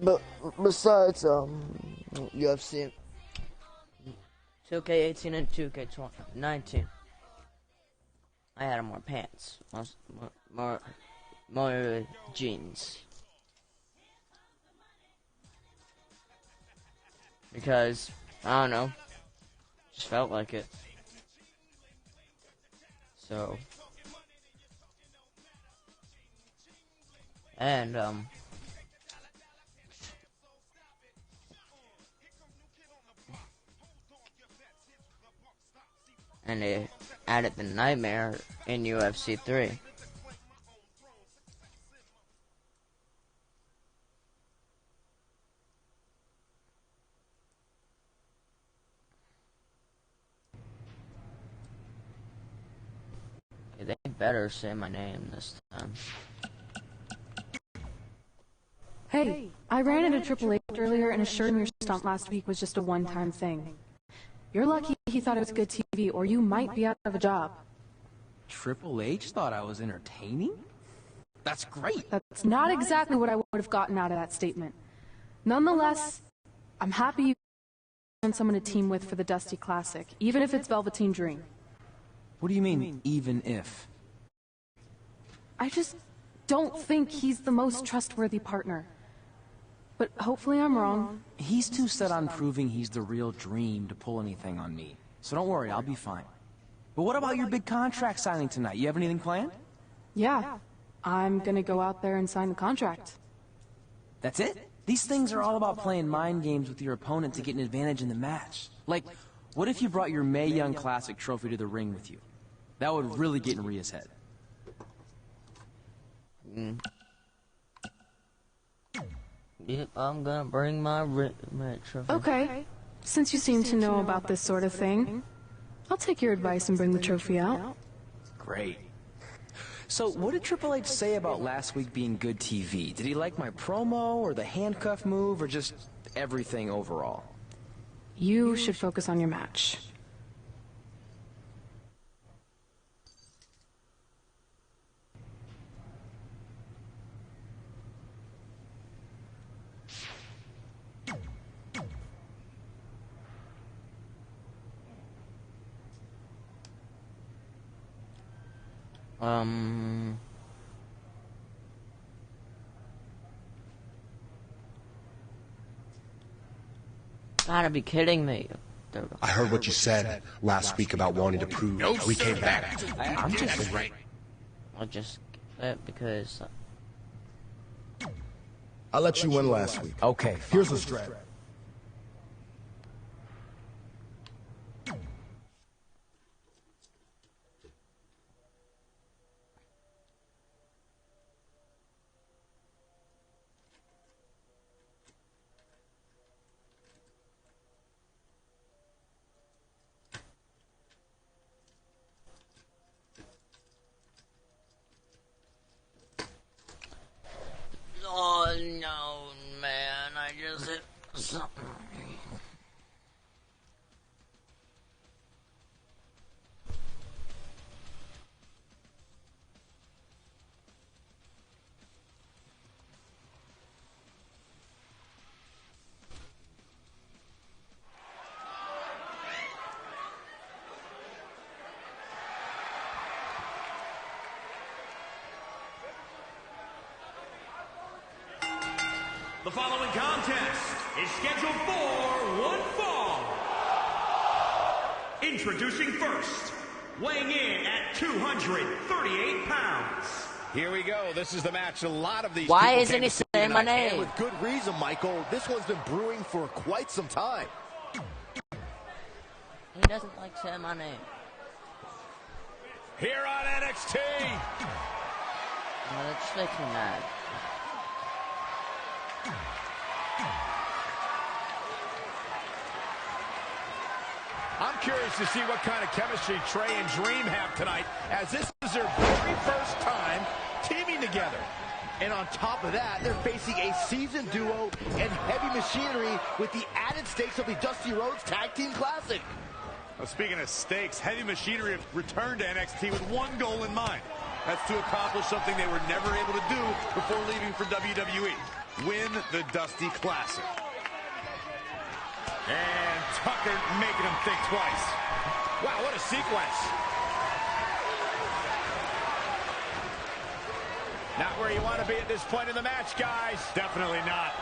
But besides, UFC 2K18 and 2K19, I had more pants, more jeans. Because, I don't know, just felt like it. So, and they added the Nightmare in UFC 3. They better say my name this time. Hey, I ran into Triple H earlier and assured him your stunt last week was just a one-time thing. You're lucky he thought it was good TV, or you might be out of a job. Triple H thought I was entertaining? That's great. That's not exactly what I would have gotten out of that statement. Nonetheless, I'm happy you found someone to team with for the Dusty Classic, even if it's Velveteen Dream. What do you mean, even if? I just don't think he's the most trustworthy partner. But hopefully I'm wrong. He's too set on proving he's the real Dream to pull anything on me. So don't worry, I'll be fine. But what about your big contract signing tonight? You have anything planned? Yeah, I'm gonna go out there and sign the contract. That's it? These things are all about playing mind games with your opponent to get an advantage in the match. Like, what if you brought your Mae Young Classic trophy to the ring with you? That would really get in Rhea's head. Yep, I'm gonna bring my trophy. Okay, since you seem to know about this sort of thing, I'll take your advice and bring the trophy out. Great. So, what did Triple H say about last week being good TV? Did he like my promo, or the handcuff move, or just everything overall? You should focus on your match. Gotta be kidding me. I heard what you said last week about wanting to prove we came back. I'm just right. I'll just because I let you win last week. Okay. Here's the strat. oh no, man! I just hit something. The following contest is scheduled for one fall. Introducing first, weighing in at 238 pounds, Here we go. This is the match. A lot of these. Why isn't he saying my name? And with good reason, Michael. This one's been brewing for quite some time. He doesn't like saying my name. Here on NXT. Well, let's fix that. I'm curious to see what kind of chemistry Trey and Dream have tonight, as this is their very first time teaming together. And on top of that, they're facing a seasoned duo and heavy machinery with the added stakes of the Dusty Rhodes Tag Team Classic. Well, speaking of stakes, Heavy Machinery returned to NXT with one goal in mind. That's to accomplish something they were never able to do before leaving for WWE. Win the Dusty Classic. And Tucker making him think twice. Wow, what a sequence. Not where you want to be at this point in the match, guys. Definitely not.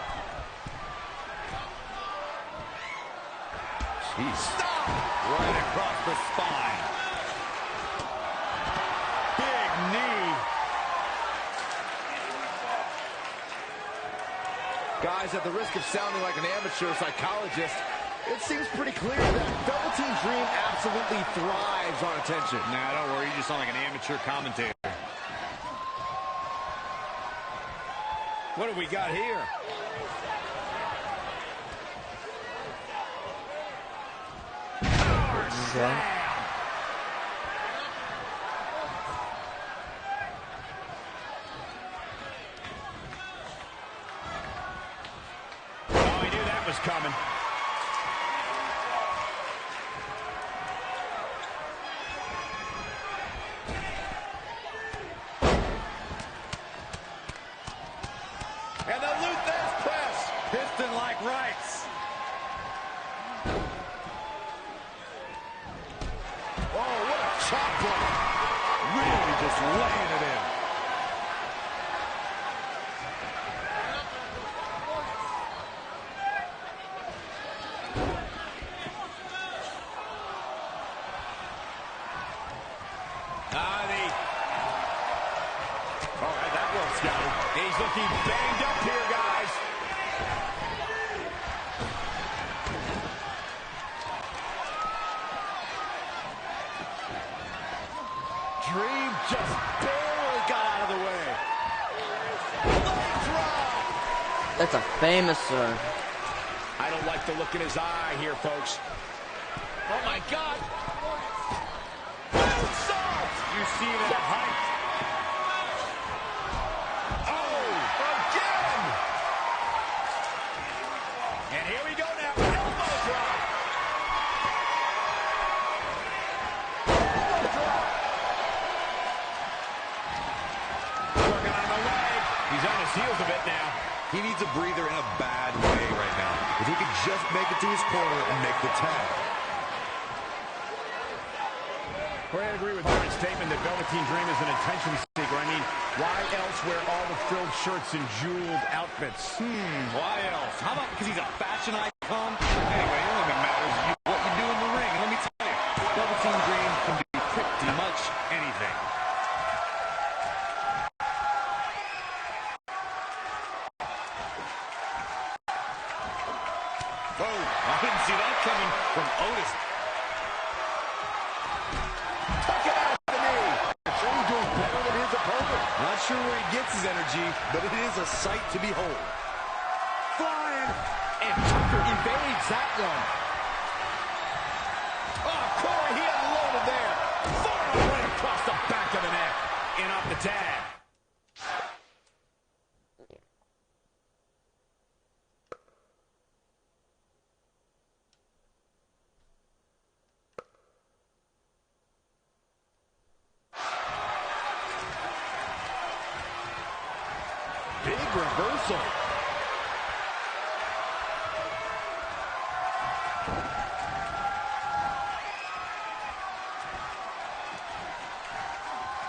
Jeez. Stop! Right across the spine. Big knee. Guys, at the risk of sounding like an amateur psychologist, it seems pretty clear that Velveteen Dream absolutely thrives on attention. Nah, don't worry. You just sound like an amateur commentator. What do we got here? Okay. Oh, he knew that was coming. And the Luthez press. Piston-like rights. Oh, what a chop block. Really just laying it in. All right, that works, Scotty. He's looking banged up here, guys. Dream just barely got out of the way. Leg drop. That's a famous sir. I don't like the look in his eye here, folks. Oh, my God. Moonsault. You see that height? Oh, again. And here we go now. Elbow drop. Elbow drop. Working on the leg. He's on his heels a bit now. He needs a breather in a bad way right now. If he could just make it to his corner and make the tag. Well, I agree with Byron's statement that Velveteen Dream is an attention seeker. I mean, why else wear all the frilled shirts and jeweled outfits? Why else? How about because he's a fashion icon? Anyway, the only thing that matters is what you do in the ring. And let me tell you, Velveteen Dream can do pretty much anything. Oh, I didn't see that coming from Otis. Tuck it out the knee. Dream doing better than his opponent. Not sure where he gets his energy, but it is a sight to behold. Flying. And Tucker evades that one. Oh, Corey, he unloaded there. Far away across the back of the neck. In off the tag. Big reversal.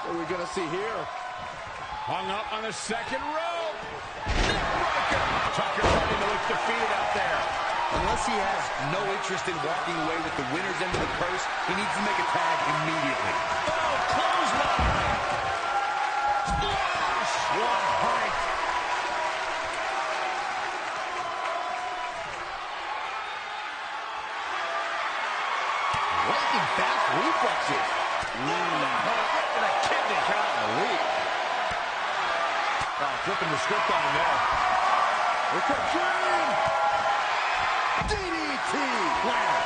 What are we going to see here? Hung up on the second rope. Neckbreaker. Tucker starting to look defeated out there. Unless he has no interest in walking away with the winner's end of the purse, he needs to make a tag immediately. Oh, clothesline. Splash! One height. Lightning fast reflexes. Right to the kidney. Golly. Flipping the script on him there. Here comes Dream. DDT. Wow.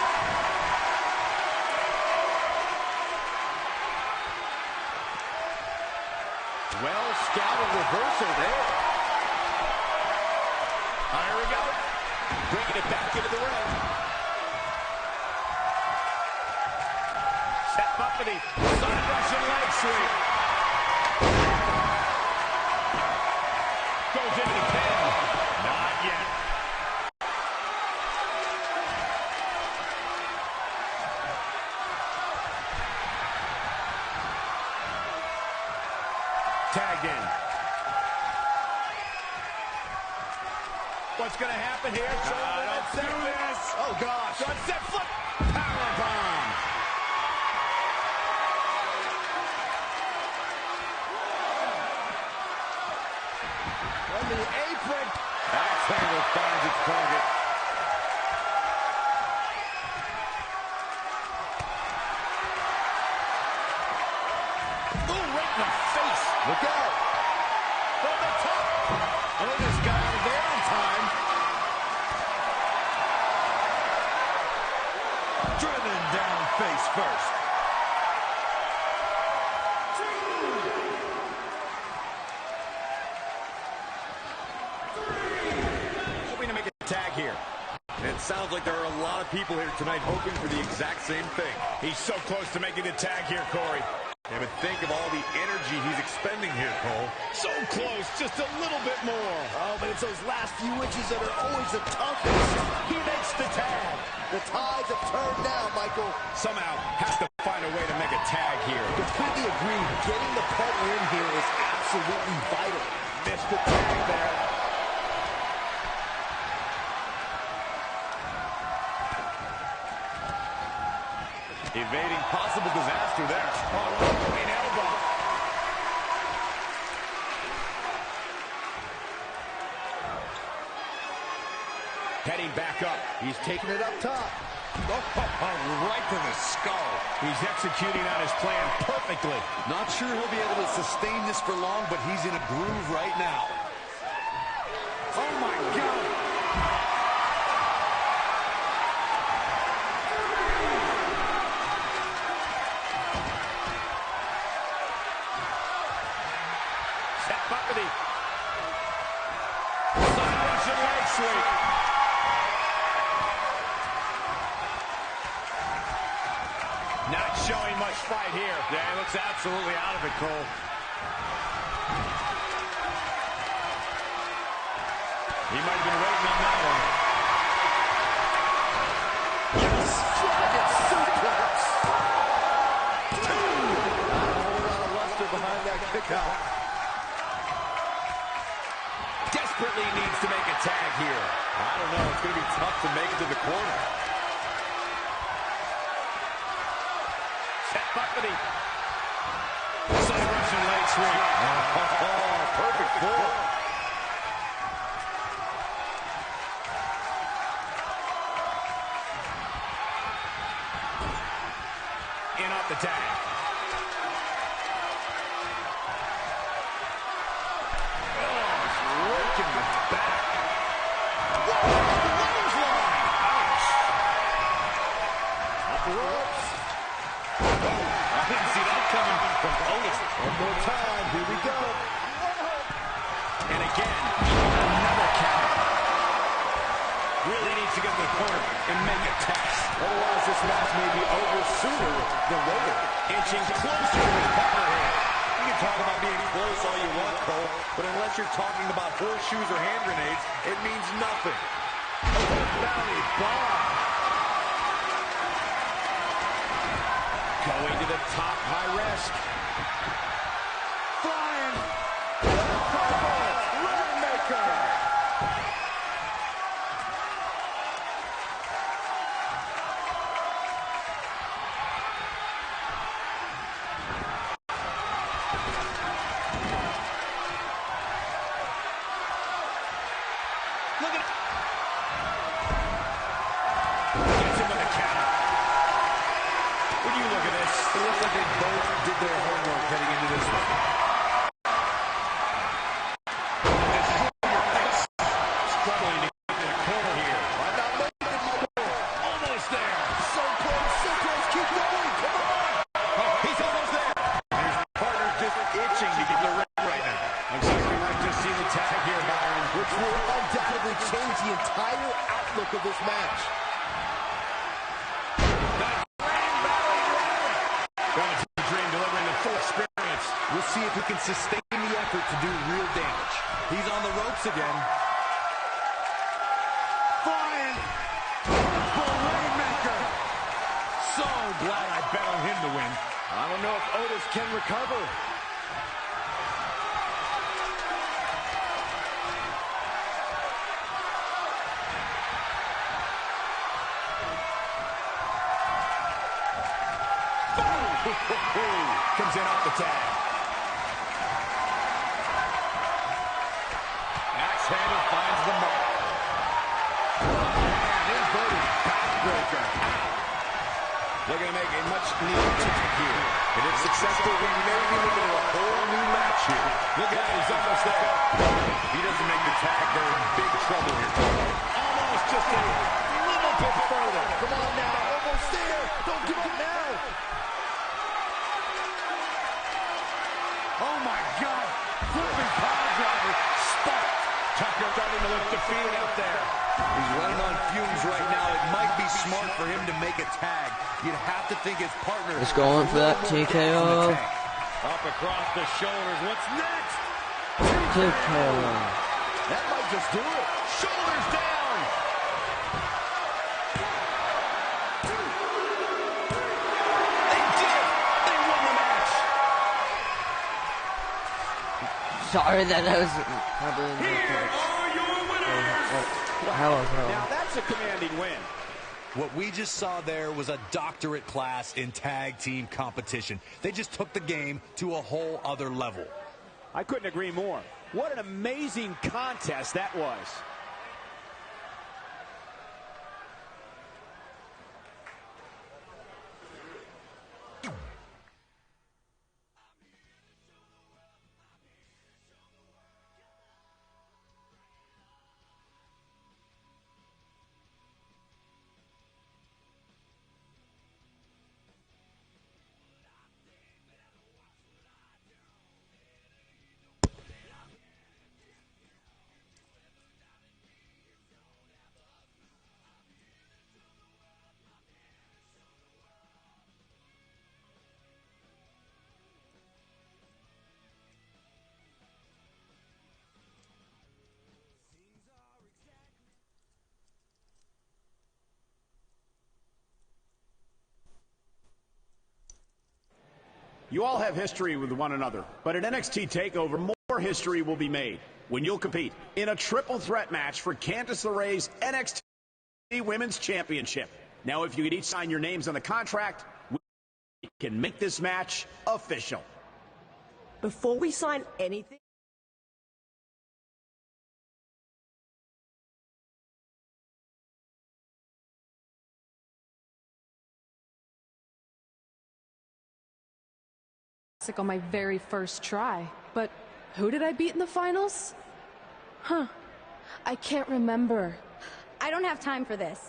Well scouted reversal there. Here we go. Bringing it back into the ring. Step up and side Russian leg sweep. Goes into the pin. Not yet. Tagged in. What's going to happen here? Let's do this. Oh, gosh. Sunset flip. Powerbomb. On the apron. Axe handle finds its target. Ooh, right in the face. Look out. From the top. Oh, this guy out of there on time. Driven down face first. Hoping to make a tag here. It sounds like there are a lot of people here tonight hoping for the exact same thing. He's so close to making the tag here, Corey. Yeah, but think of all the energy he's expending here, Cole. So close, just a little bit more. Oh, but it's those last few inches that are always the toughest. He makes the tag. The tides have turned now, Michael. Somehow has to find a way to make a tag here. Completely agree. Getting the partner in here is absolutely vital. Missed the tag there. Evading possible disaster there. Oh, an elbow. Heading back up. He's taking it up top. Right to the skull. He's executing on his plan perfectly. Not sure he'll be able to sustain this for long, but he's in a groove right now. Oh, my God. Step up with the side Russian leg sweep. Not showing much fight here. Yeah, he looks absolutely out of it, Cole. He might have been waiting on that one. Yes! Dragon suplex! Not a whole lot of luster behind that kick out. Desperately needs to make a tag here. I don't know. It's going to be tough to make it to the corner. Step up with the side Russian leg sweep. Oh, perfect four. In off the tag. Oh, it's raking the back. Whoa, clothesline. Ouch. Up the ropes. I didn't see that coming from Otis. One more time. Here we go. And again, another count. Really needs to get to the corner and make a test. Otherwise, this match may be over sooner than later. Inching closer to his partner here. You can talk about being close all you want, Cole, but unless you're talking about horseshoes or hand grenades, it means nothing. Belly bomb. Going to the top, high risk. Flying. Rainmaker. struggling to get in the corner here. Might not make it, Michael. Almost there. So close, keep going, come on. Oh, he's almost there. His partner's just itching to get the ring right now. Looks like we might just see the tag here, Byron. Which will undoubtedly change the entire outlook of this match. Dream delivering the full experience. We'll see if he can sustain the effort to do real damage. He's on the ropes again. Flying. The Rainmaker. So glad I bet on him to win. I don't know if Otis can recover. Comes in off the tag. Axe handle finds the mark. And inverted backbreaker. Looking to make a much-needed tag here. If it's successful, we may be looking at a whole new match here. Look at that, he's almost there. If he doesn't make the tag, they're in big trouble here. Almost just a little bit further. Come on now, almost there. Don't give up now. Oh my God! Flipping power driver, spot. Tucker starting to look defeated out there. He's running on fumes right now. It might be smart for him to make a tag. You'd have to think his partner Just going for that TKO. Up across the shoulders. What's next? TKO. That might just do it. Shoulders down. They did it. They won the match. Sorry that was probably in the Now that's a commanding win. What we just saw there was a doctorate class in tag team competition. They just took the game to a whole other level. I couldn't agree more. What an amazing contest that was. You all have history with one another, but at NXT TakeOver, more history will be made when you'll compete in a triple threat match for Candice LeRae's NXT Women's Championship. Now, if you could each sign your names on the contract, we can make this match official. Before we sign anything... On my very first try. But who did I beat in the finals? Huh. I can't remember. I don't have time for this.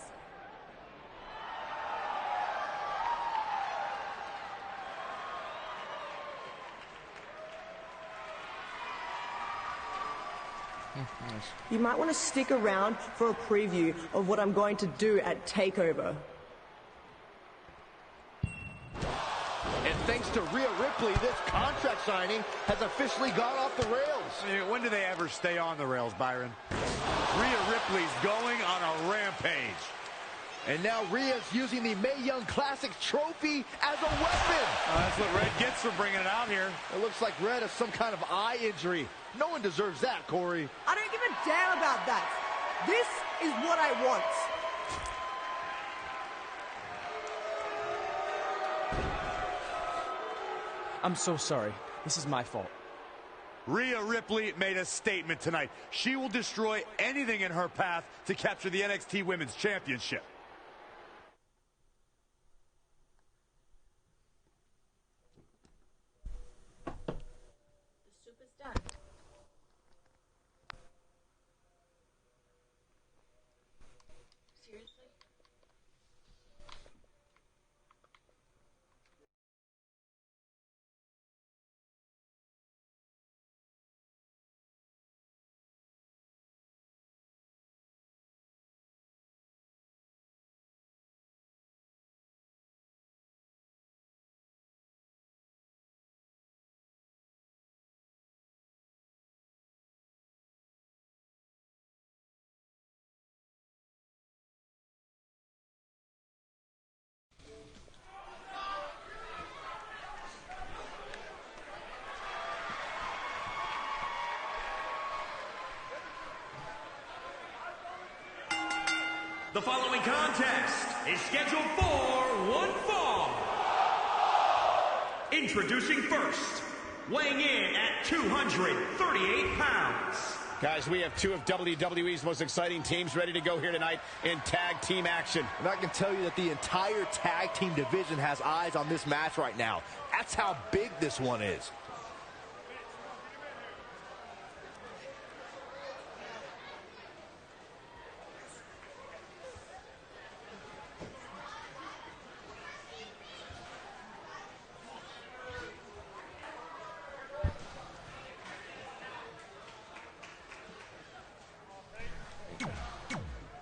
You might want to stick around for a preview of what I'm going to do at TakeOver. And thanks to Rhea Ripley, this contract signing has officially gone off the rails. I mean, when do they ever stay on the rails, Byron? Rhea Ripley's going on a rampage. And now Rhea's using the Mae Young Classic trophy as a weapon. That's what Red gets for bringing it out here. It looks like Red has some kind of eye injury. No one deserves that, Corey. I don't give a damn about that. This is what I want. I'm so sorry. This is my fault. Rhea Ripley made a statement tonight. She will destroy anything in her path to capture the NXT Women's Championship. The following contest is scheduled for one fall. Introducing first, weighing in at 238 pounds. Guys, we have two of WWE's most exciting teams ready to go here tonight in tag team action. And I can tell you that the entire tag team division has eyes on this match right now. That's how big this one is.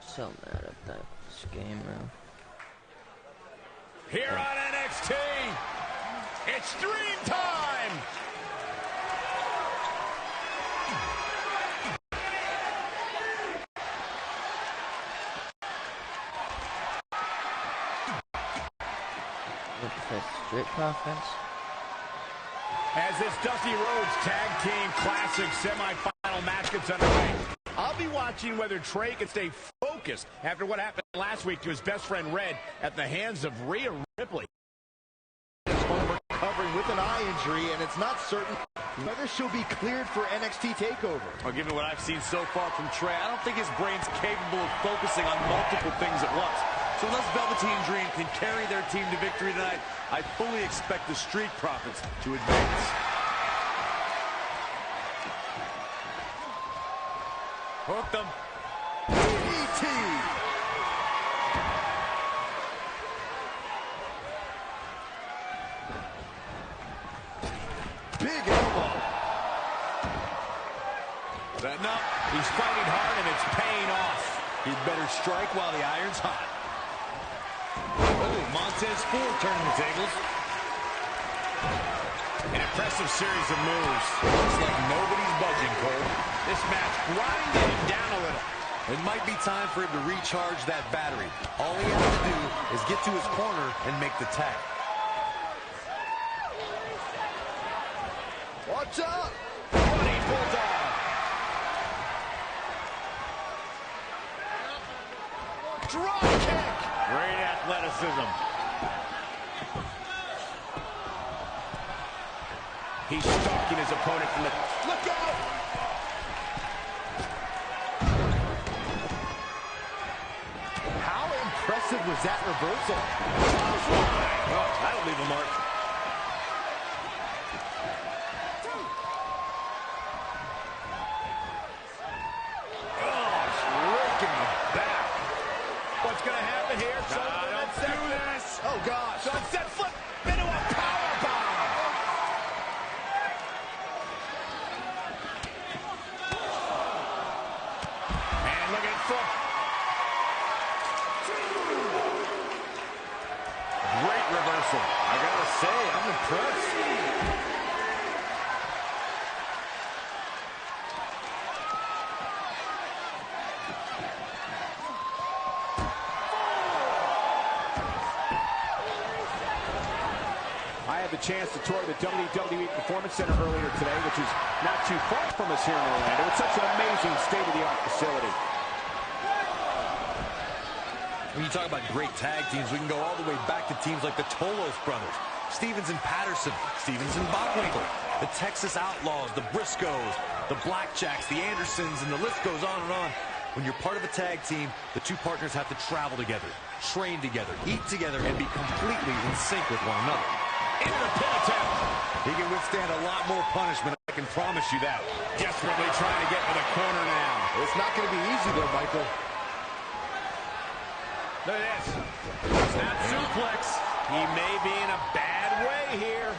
So mad at this game now. Here on NXT, it's Dream Time! Look at that Street Profits. As this Dusty Rhodes Tag Team Classic semifinal match gets underway, I'll be watching whether Trey can stay focused after what happened last week to his best friend Red at the hands of Rhea Ripley. Recovering with an eye injury, and it's not certain whether she'll be cleared for NXT TakeOver. Well, given what I've seen so far from Trey, I don't think his brain's capable of focusing on multiple things at once. So unless Velveteen Dream can carry their team to victory tonight, I fully expect the Street Profits to advance. Hook them. DDT. Big elbow. That no. He's fighting hard and it's paying off. He'd better strike while the iron's hot. Oh, Montez Ford turning the tables. An impressive series of moves. Looks like nobody's budging, Cole. This match grinding him down a little. It might be time for him to recharge that battery. All he has to do is get to his corner and make the tag. Watch out! Running bulldog. Drop kick. Great athleticism. He's stalking his opponent from the... Look out! How impressive was that reversal? Oh, that'll leave a mark. What's going to happen here? Don't do this. Oh, gosh. Sunset flip into a power bomb. And look at foot. Great reversal. I gotta say, I'm impressed. I had the chance to tour the WWE Performance Center earlier today, which is not too far from us here in Orlando. It's such an amazing state-of-the-art facility. When you talk about great tag teams, we can go all the way back to teams like the Tolos brothers, Stevens and Patterson, Stevens and Bockwinkel, the Texas Outlaws, the Briscoes, the Blackjacks, the Andersons, and the list goes on and on. When you're part of a tag team, the two partners have to travel together, train together, eat together, and be completely in sync with one another. Into the pin attempt. He can withstand a lot more punishment, I can promise you that. Desperately trying to get to the corner now. It's not going to be easy there, Michael. Look at this. Snap suplex. He may be in a bad way here.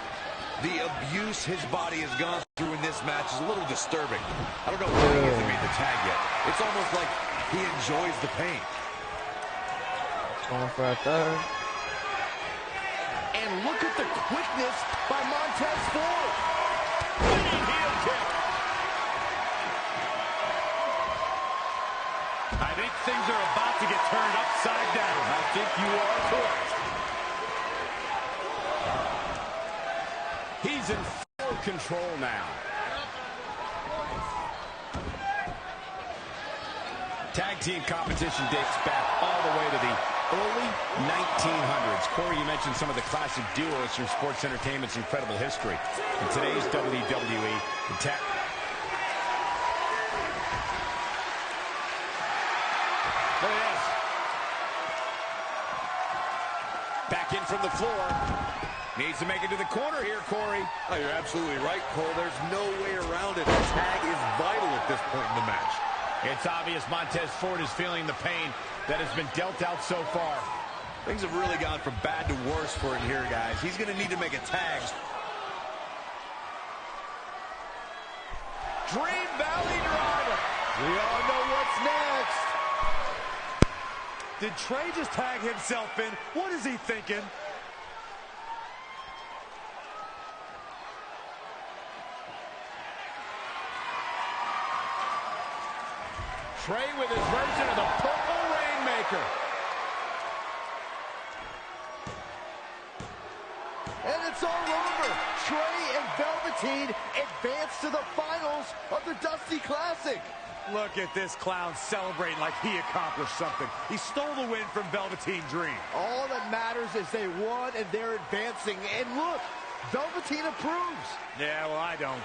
The abuse his body has gone through in this match is a little disturbing. I don't know why he hasn't made the tag yet. It's almost like he enjoys the pain. Going for a third. And look at the quickness by Montez Ford. Winning heel kick. I think things are about to get turned upside down. I think you are correct. He's in full control now. Tag team competition dates back all the way to the early 1900s. Corey, you mentioned some of the classic duos from sports entertainment's incredible history. In today's WWE, the tag... There it is. Back in from the floor. Needs to make it to the corner here, Corey. Oh, you're absolutely right, Cole. There's no way around it. The tag is vital at this point in the match. It's obvious Montez Ford is feeling the pain that has been dealt out so far. Things have really gone from bad to worse for him here, guys. He's going to need to make a tag. Dream Valley Driver. We all know what's next. Did Trey just tag himself in? What is he thinking? Trey with his version of the Purple Rainmaker. And it's all over. Trey and Velveteen advance to the finals of the Dusty Classic. Look at this clown celebrating like he accomplished something. He stole the win from Velveteen Dream. All that matters is they won and they're advancing. And look, Velveteen approves. Yeah, well, I don't.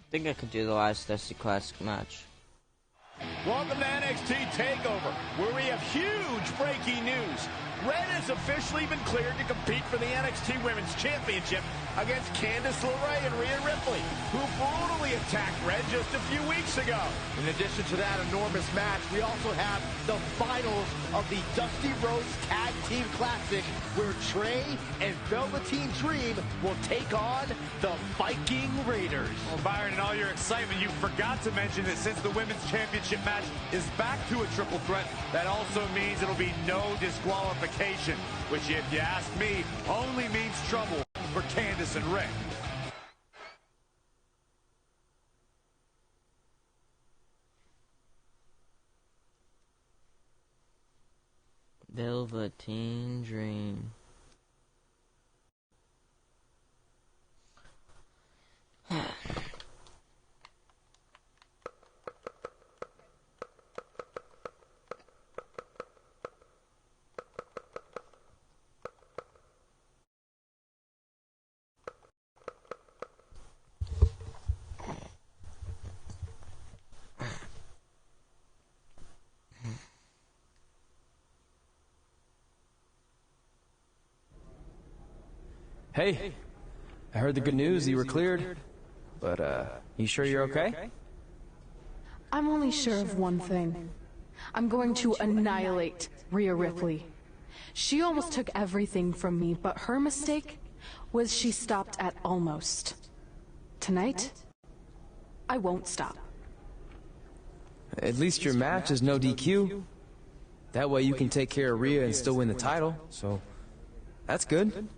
I think I could do the last Dusty Classic match. Welcome to NXT TakeOver, where we have huge breaking news. Red has officially been cleared to compete for the NXT Women's Championship against Candice LeRae and Rhea Ripley, who brutally attacked Red just a few weeks ago. In addition to that enormous match, we also have the finals of the Dusty Rhodes Tag Team Classic, where Trey and Velveteen Dream will take on the Viking Raiders. Well, Byron, in all your excitement, you forgot to mention that since the Women's Championship match is back to a triple threat, that also means it'll be no disqualification, which, if you ask me, only means trouble for Candice and Rick. Velveteen Dream. Hey, I heard the good news, you were cleared. But, you sure you're okay? I'm only sure of one thing. I'm going to annihilate Rhea Ripley. She almost took everything from me, but her mistake was she stopped at almost. Tonight, I won't stop. At least your match is no DQ. That way you can take care of Rhea and still win the title, so that's good.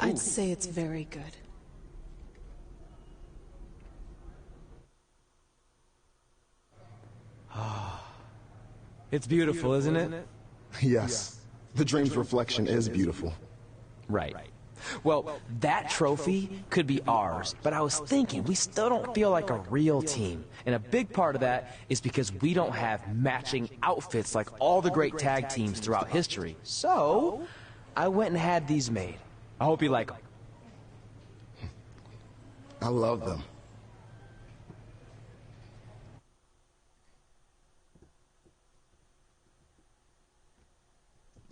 I'd say it's very good. It's beautiful, isn't it? Yes. The Dream's reflection is beautiful. Right. Well, that trophy could be ours, but I was thinking we still don't feel like a real team. And a big part of that is because we don't have matching outfits like all the great tag teams throughout history. So, I went and had these made. I hope you like them. I love them.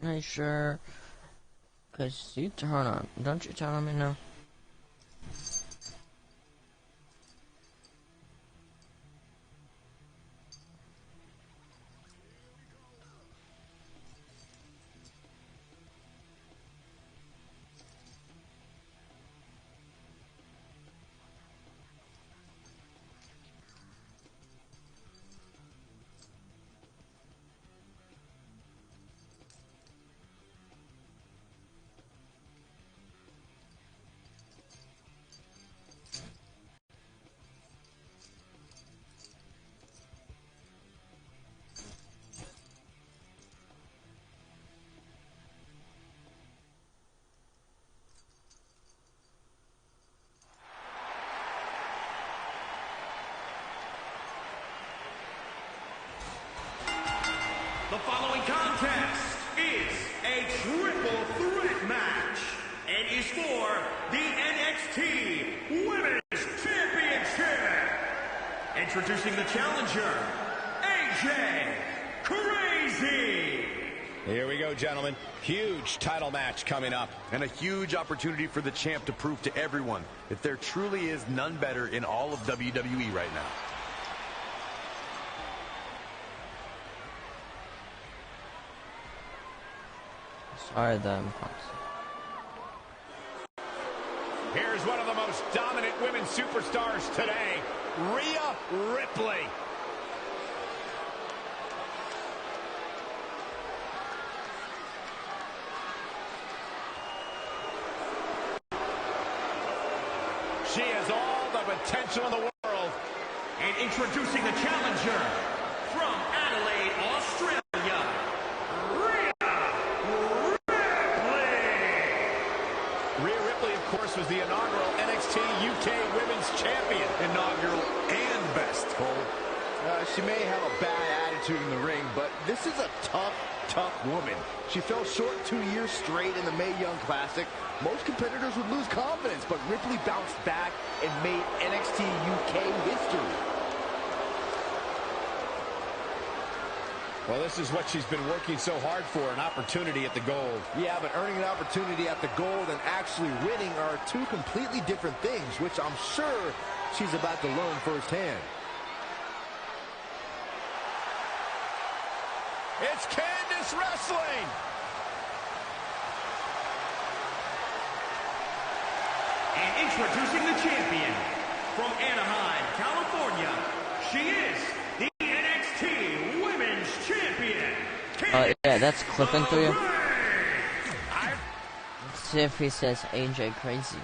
Are you sure? Because you turn on. Don't you tell me no? is for the NXT Women's Championship. Introducing the challenger, AJ Crazy. Here we go, gentlemen. Huge title match coming up. And a huge opportunity for the champ to prove to everyone that there truly is none better in all of WWE right now. Sorry, them. Here's one of the most dominant women superstars today, Rhea Ripley. She has all the potential in the world. And introducing the challenger from Adelaide, Australia, Rhea Ripley. Rhea Ripley, of course, was the inaugural NXT UK Women's Champion. Inaugural and best, Cole. She may have a bad attitude in the ring, but this is a tough woman. She fell short 2 years straight in the Mae Young Classic. Most competitors would lose confidence, but Ripley bounced back and made NXT UK history. Well, this is what she's been working so hard for, an opportunity at the gold. Yeah, but earning an opportunity at the gold and actually winning are two completely different things, which I'm sure she's about to learn firsthand. It's Candice wrestling. And introducing the champion from Anaheim, California, she is the NXT Women's Champion. Oh, yeah, that's clipping through you. Let's see if he says AJ Crazy.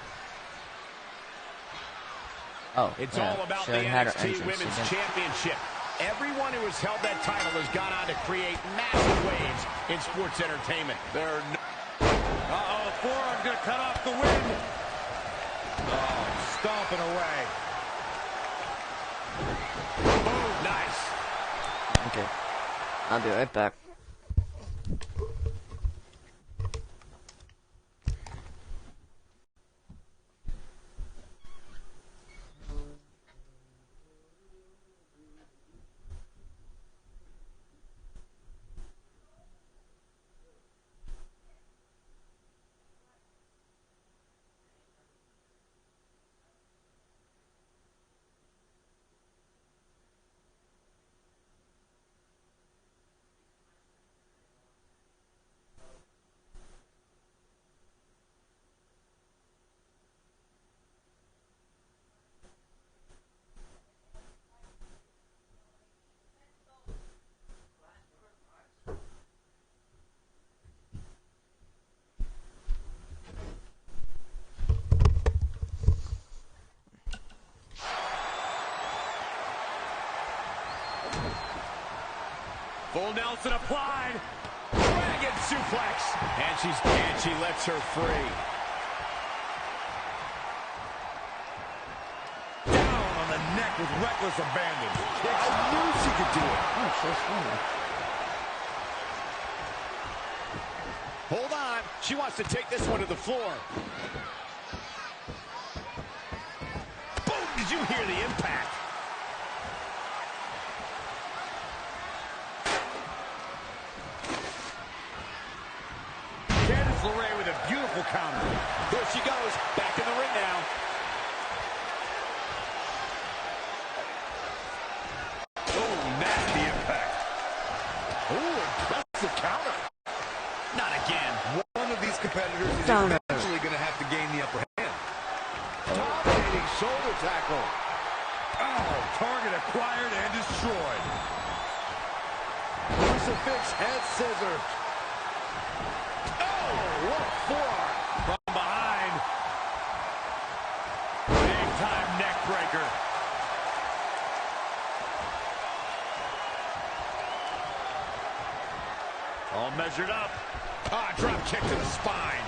Oh, It's yeah, all about she the already had her NXT entrance. Women's She didn't- Championship. Everyone who has held that title has gone on to create massive waves in sports entertainment. There are no... Uh-oh, forearm's going to cut off the win. Oh, stomping away. Boom, nice. Okay, I'll be right back. Full Nelson applied. Dragon suplex. And she lets her free. Down on the neck with reckless abandon. I knew she could do it. Oh, she's funny. Hold on. She wants to take this one to the floor. Boom! Did you hear the impact? Candice LeRae with a beautiful counter. There she goes. Back in the ring now. Oh, nasty impact. Oh, impressive counter. Not again. One of these competitors is Down. eventually going to have to gain the upper hand. Dominating shoulder tackle. Oh, target acquired and destroyed. Crucifix head scissors. Oh, what a forearm. From behind. Big time neck breaker. All measured up. Ah, drop kick to the spine.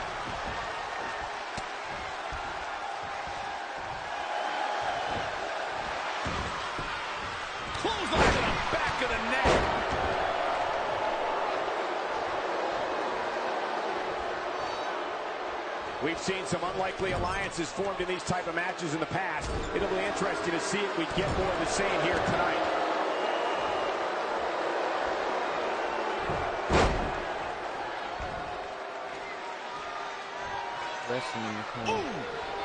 Clothesline to the back of the neck. We've seen some unlikely alliances formed in these type of matches in the past. It'll be interesting to see if we get more of the same here tonight. Wrestling in the corner.